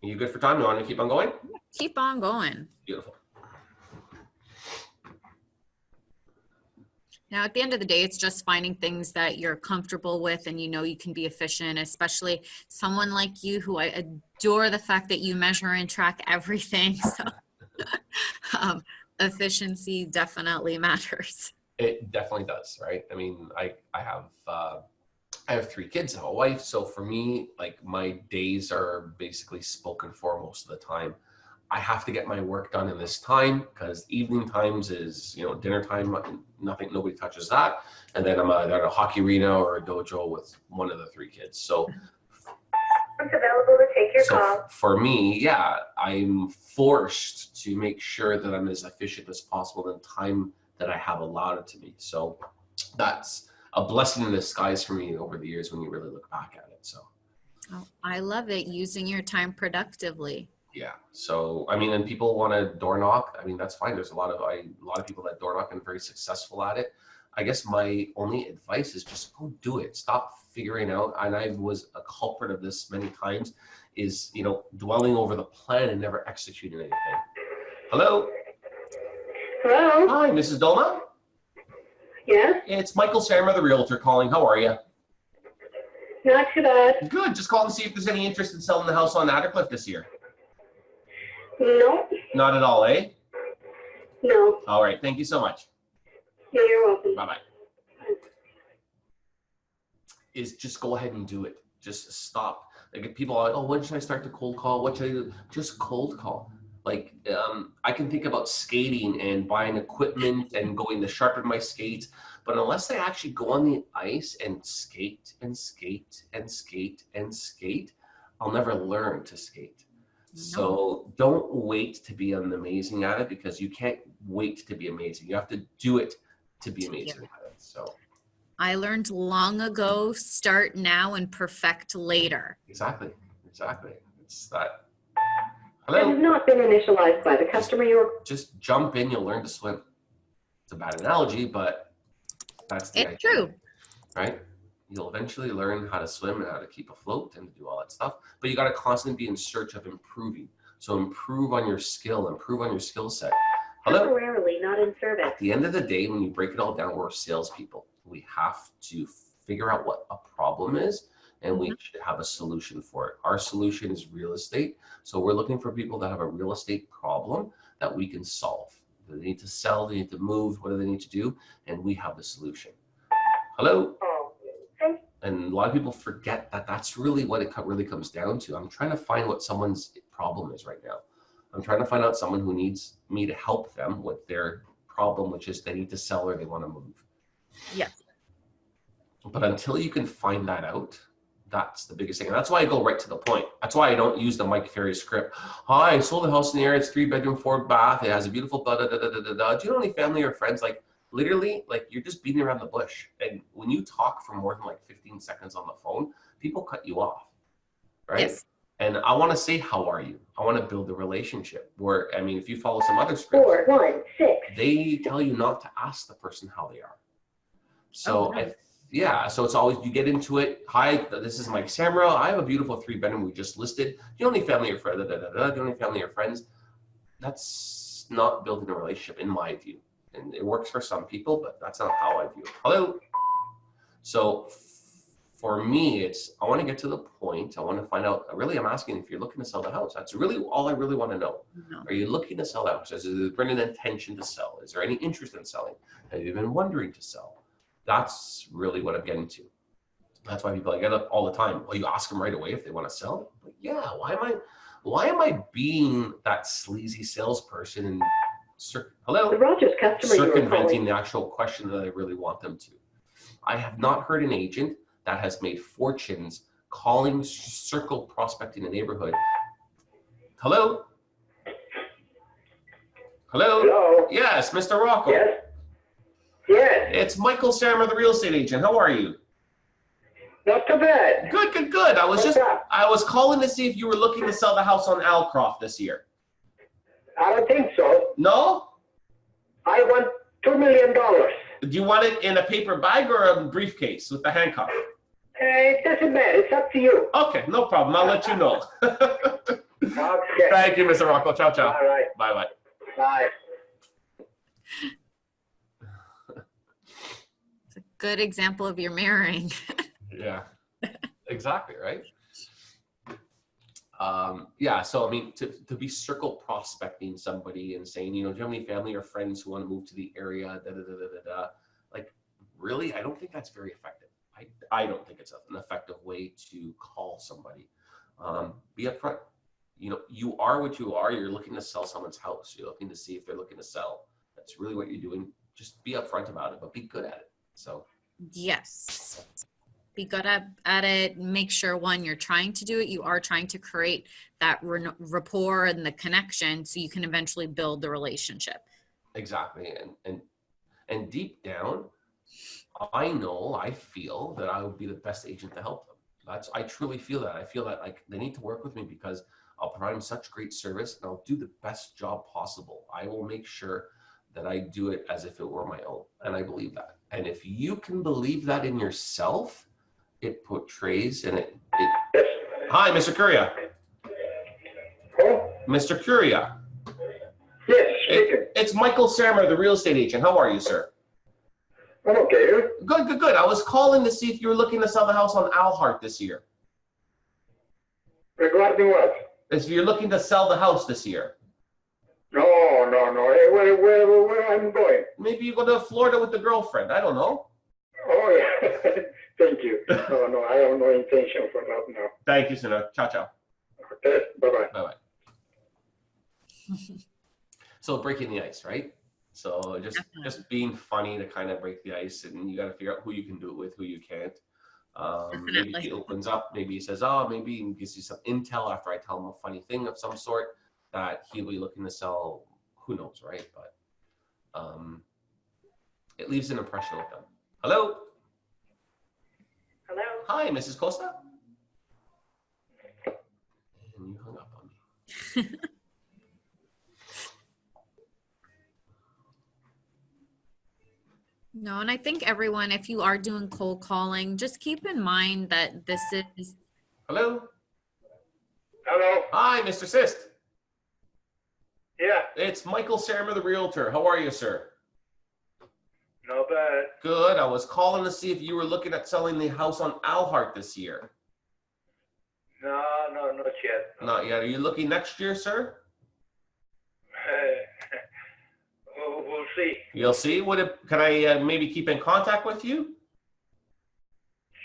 You good for time? You want to keep on going? Keep on going. Beautiful. Now, at the end of the day, it's just finding things that you're comfortable with and you know you can be efficient, especially someone like you who I adore the fact that you measure and track everything. So efficiency definitely matters. It definitely does, right? I mean, I have 3 kids and a wife. So for me, like, my days are basically spoken for most of the time. I have to get my work done in this time because evening times is, dinner time. Nobody touches that. And then I'm at a hockey arena or a dojo with one of the 3 kids. So It's available to take your call. for me, yeah, I'm forced to make sure that I'm as efficient as possible in the time that I have allotted to me. So that's a blessing in disguise for me over the years when you really look back at it. So I love it, using your time productively. yeah. So I mean, and people want to door knock. I mean, that's fine. There's a lot of people that door knock and very successful at it. I guess my only advice is just go do it. Stop figuring out. And I was a culprit of this many times. Is dwelling over the plan and never executing anything. Hello. Hello? Hi, Mrs. Doma. Yes? It's Michael Samrah, the realtor, calling. How are you? Not too bad. Good. Just calling to see if there's any interest in selling the house on Attercliffe this year. No? Not at all, eh? No. All right. Thank you so much. Yeah, you're welcome. Bye-bye. Is just go ahead and do it. Just stop. Like if people are like, oh, when should I start the cold call? What should I do? Just cold call. Like I can think about skating and buying equipment and going to sharpen my skates, but unless I actually go on the ice and skate and skate and skate and skate, I'll never learn to skate. So don't wait to be amazing at it, because you can't wait to be amazing. You have to do it to be amazing at it. So I learned long ago, start now and perfect later. exactly. It's that. Has Hello. not been initialized by the customer you're. Just jump in, you'll learn to swim. It's a bad analogy, but that's the idea, It's true. right? You'll eventually learn how to swim and how to keep afloat and to do all that stuff, but you got to constantly be in search of improving. So improve on your skill, improve on your skill set. Hello. Temporarily not in service. At the end of the day, when you break it all down, we're salespeople. We have to figure out what a problem is, and we should have a solution for it. Our solution is real estate. So we're looking for people that have a real estate problem that we can solve. They need to sell, they need to move, what do they need to do? And we have the solution. Hello? And a lot of people forget that that's really what it really comes down to. I'm trying to find what someone's problem is right now. I'm trying to find out someone who needs me to help them with their problem, which is they need to sell or they want to move. Yes. But until you can find that out, that's the biggest thing. And that's why I go right to the point. That's why I don't use the Mike Ferry script. Hi, I sold a house in the area. It's 3-bedroom, 4-bath. It has a beautiful blah, da, da, da, da, da. Do you know any family or friends? Like literally, like you're just beating around the bush. And when you talk for more than like 15 seconds on the phone, people cut you off, right? Yes. And I want to say, how are you? I want to build a relationship where, I mean, if you follow some other scripts, 416. they tell you not to ask the person how they are. So so it's always, you get into it. Hi, this is Mike Samrah. I have a beautiful 3-bedroom we just listed. Do you know any family or friends? Do you know any family or friends? That's not building a relationship in my view. And it works for some people, but that's not how I view it. Hello. So for me, it's, I want to get to the point. I want to find out, really, I'm asking if you're looking to sell the house. That's really all I really want to know. No. Are you looking to sell the house? Is there been an intention to sell? Is there any interest in selling? Have you been wondering to sell? That's really what I'm getting to. That's why people, I get up all the time. Well, you ask them right away if they want to sell. Like, yeah, why am I being that sleazy salesperson and circumventing the actual question that I really want them to? I have not heard an agent that has made fortunes calling, circle prospecting a neighborhood. Hello? Hello? Hello? Yes, Mr. Rocco. Yes? Yes. It's Michael Samrah, the real estate agent. How are you? Not too bad. Good, good, good. I was calling to see if you were looking to sell the house on Alcroft this year. I don't think so. No? I want $2 million. Do you want it in a paper bag or a briefcase with the handcuff? It doesn't matter. It's up to you. Okay, no problem. I'll let you know. Okay. Thank you, Mr. Rocco. Ciao, ciao. All right. Bye-bye. Bye. It's a good example of your mirroring. Yeah, exactly, right? Yeah, so I mean, to be circle prospecting somebody and saying, you know, do you have any family or friends who want to move to the area, like, really, I don't think that's very effective. I don't think it's an effective way to call somebody. Be upfront. you know, you are what you are. You're looking to sell someone's house. You're looking to see if they're looking to sell. That's really what you're doing. Just be upfront about it, but be good at it. So Yes. Be good at it. Make sure, one, you're trying to do it. You are trying to create that rapport and the connection so you can eventually build the relationship. exactly. And deep down, I feel that I would be the best agent to help them. I truly feel that. I feel that like they need to work with me because I'll provide them such great service and I'll do the best job possible. I will make sure that I do it as if it were my own. And I believe that. And if you can believe that in yourself, it portrays and it Hi, Mr. Curia. Oh, Mr. Curia. yes, speaking. It's Michael Samrah, the real estate agent. How are you, sir? I'm okay. Good. I was calling to see if you were looking to sell the house on Alhart this year. Regarding what? If you're looking to sell the house this year. No. Hey, where I'm going? Maybe you go to Florida with the girlfriend. I don't know. Oh, yeah. Thank you. No, I have no intention for that now. Thank you, sir. Ciao. Okay, bye-bye. Bye-bye. So breaking the ice, right? So just being funny to kind of break the ice, and you got to figure out who you can do it with, who you can't. Maybe he opens up. Maybe he says, maybe he gives you some intel after I tell him a funny thing of some sort that he'll be looking to sell. Who knows, right? But it leaves an impression with them. Hello. Hello? Hi, Mrs. Costa. And you hung up on me. No, and I think everyone, if you are doing cold calling, just keep in mind that this is. Hello. Hello? Hi, Mr. Sist. Yeah, It's Michael Samrah, the realtor. How are you, sir? not bad. Good. I was calling to see if you were looking at selling the house on Alhart this year. No, not yet. Not yet. Are you looking next year, sir? We'll see. You'll see. Can I maybe keep in contact with you?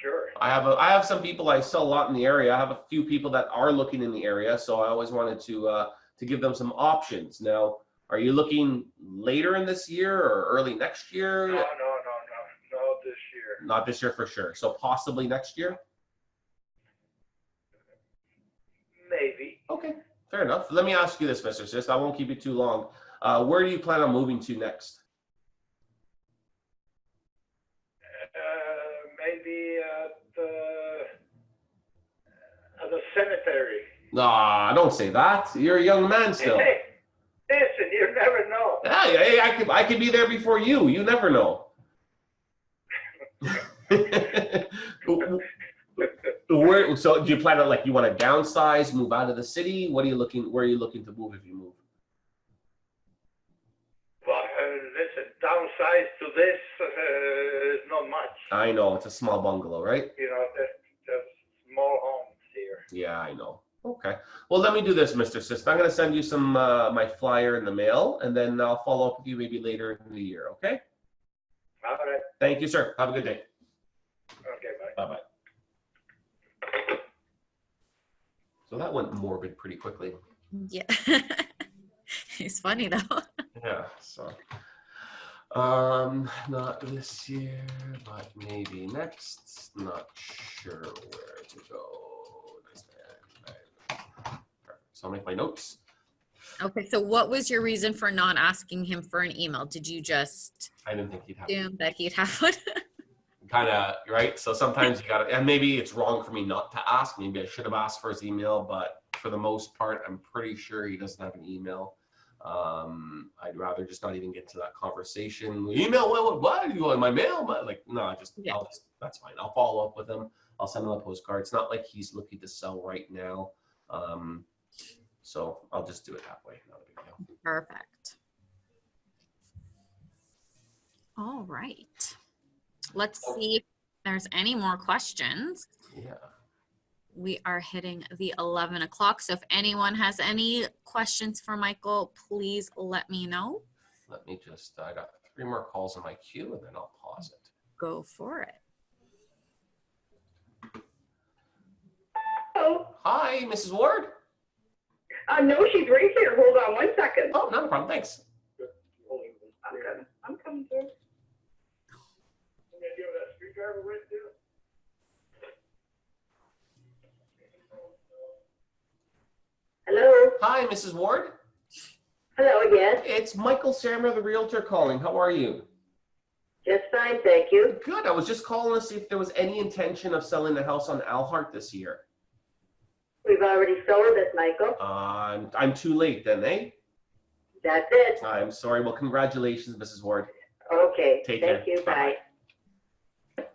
Sure. I have some people I sell a lot in the area. I have a few people that are looking in the area, so I always wanted to give them some options. Now, are you looking later in this year or early next year? No, this year. Not this year for sure. So possibly next year? Maybe. Okay, fair enough. Let me ask you this, Mr. Sist. I won't keep you too long. Where do you plan on moving to next? Maybe at the cemetery. Ah, don't say that. You're a young man still. Hey, listen, you never know. Hey, I could be there before you. You never know. So do you plan on you want to downsize, move out of the city? Where are you looking to move if you move? Well, listen, downsize to this is not much. I know, it's a small bungalow, right? You know, there's small homes here. Yeah, I know. Okay. Well, let me do this, Mr. Sist. I'm going to send you some my flyer in the mail, and then I'll follow up with you maybe later in the year, okay? All right. Thank you, sir. Have a good day. Okay, bye. Bye-bye. So that went morbid pretty quickly. Yeah. It's funny though. Yeah, so not this year, but maybe next. Not sure where to go. Perfect. So I'll make my notes. Okay, so what was your reason for not asking him for an email? Did you just I didn't think he'd have assume that he'd have one? kind of right. So sometimes you gotta, and maybe it's wrong for me not to ask. Maybe I should have asked for his email, but for the most part, I'm pretty sure he doesn't have an email. I'd rather just not even get to that conversation. Email, what do you want? My mail? That's fine. I'll follow up with him. I'll send him a postcard. It's not like he's looking to sell right now. So I'll just do it that way. Not a big deal. Perfect. All right. Let's see if there's any more questions. Yeah. We are hitting the 11 o'clock. So if anyone has any questions for Michael, please let me know. Let me just, I got 3 more calls in my queue and then I'll pause it. Go for it. Hello? Hi, Mrs. Ward. No, she's right here. Hold on one second. Oh, not a problem. Thanks. I'm coming through. Hello. Hi, Mrs. Ward. Hello, yes. It's Michael Samrah, the realtor, calling. How are you? Just fine, thank you. Good. I was just calling to see if there was any intention of selling the house on Alhart this year. We've already sold it, Michael. I'm too late then, eh? That's it. I'm sorry. Well, congratulations, Mrs. Ward. Okay. Take care. Thank you. Bye-bye. Bye.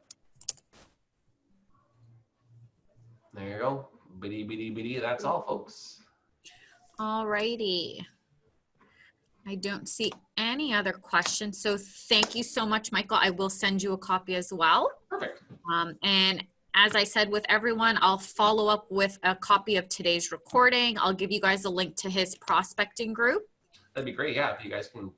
There you go. Bitty, bitty, bitty. That's all, folks. All righty. I don't see any other questions. So thank you so much, Michael. I will send you a copy as well. Perfect. And as I said with everyone, I'll follow up with a copy of today's recording. I'll give you guys a link to his prospecting group. That'd be great. Yeah, if you guys can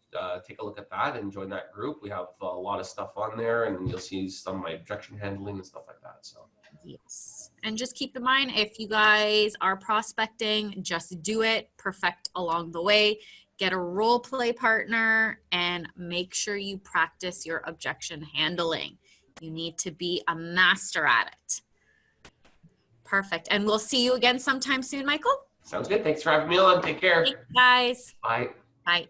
take a look at that and join that group. We have a lot of stuff on there, and you'll see some of my objection handling and stuff like that. So. Yes. And just keep in mind, if you guys are prospecting, just do it, perfect along the way. Get a role play partner and make sure you practice your objection handling. You need to be a master at it. Perfect. And we'll see you again sometime soon, Michael. Sounds good. Thanks for having me on. Take care. Thanks, guys. Bye. Bye.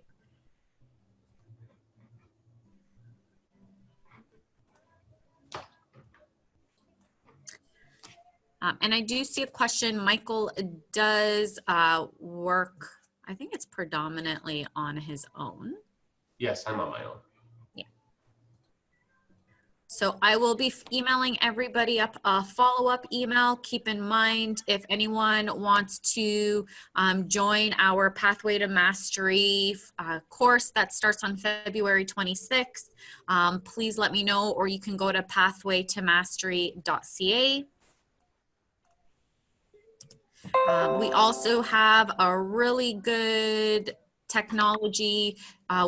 And I do see a question. Michael does work, I think it's predominantly on his own. Yes, I'm on my own. Yeah. So I will be emailing everybody up a follow-up email. Keep in mind, if anyone wants to join our Pathway to Mastery course that starts on February 26th, please let me know, or you can go to pathwaytomastery.ca. We also have a really good technology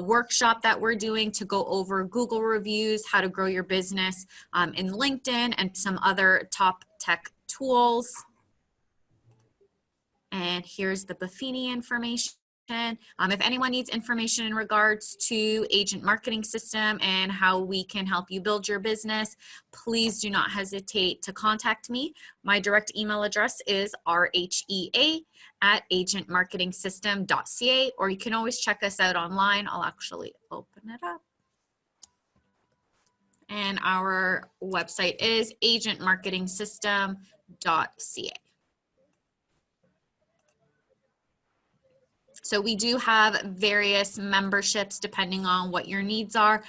workshop that we're doing to go over Google reviews, how to grow your business in LinkedIn, and some other top tech tools. And here's the Buffini information. If anyone needs information in regards to Agent Marketing System and how we can help you build your business, please do not hesitate to contact me. My direct email address is rhea@agentmarketingsystem.ca, or you can always check us out online. I'll actually open it up. And our website is agentmarketingsystem.ca. So we do have various memberships depending on what your needs are.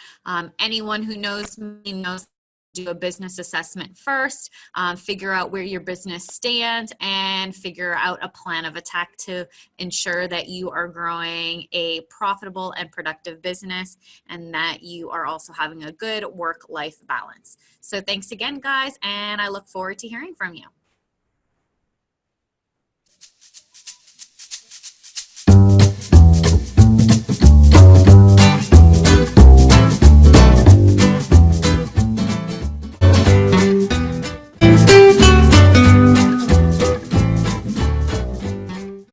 Anyone who knows me knows do a business assessment first, figure out where your business stands, and figure out a plan of attack to ensure that you are growing a profitable and productive business and that you are also having a good work-life balance. So thanks again, guys, and I look forward to hearing from you.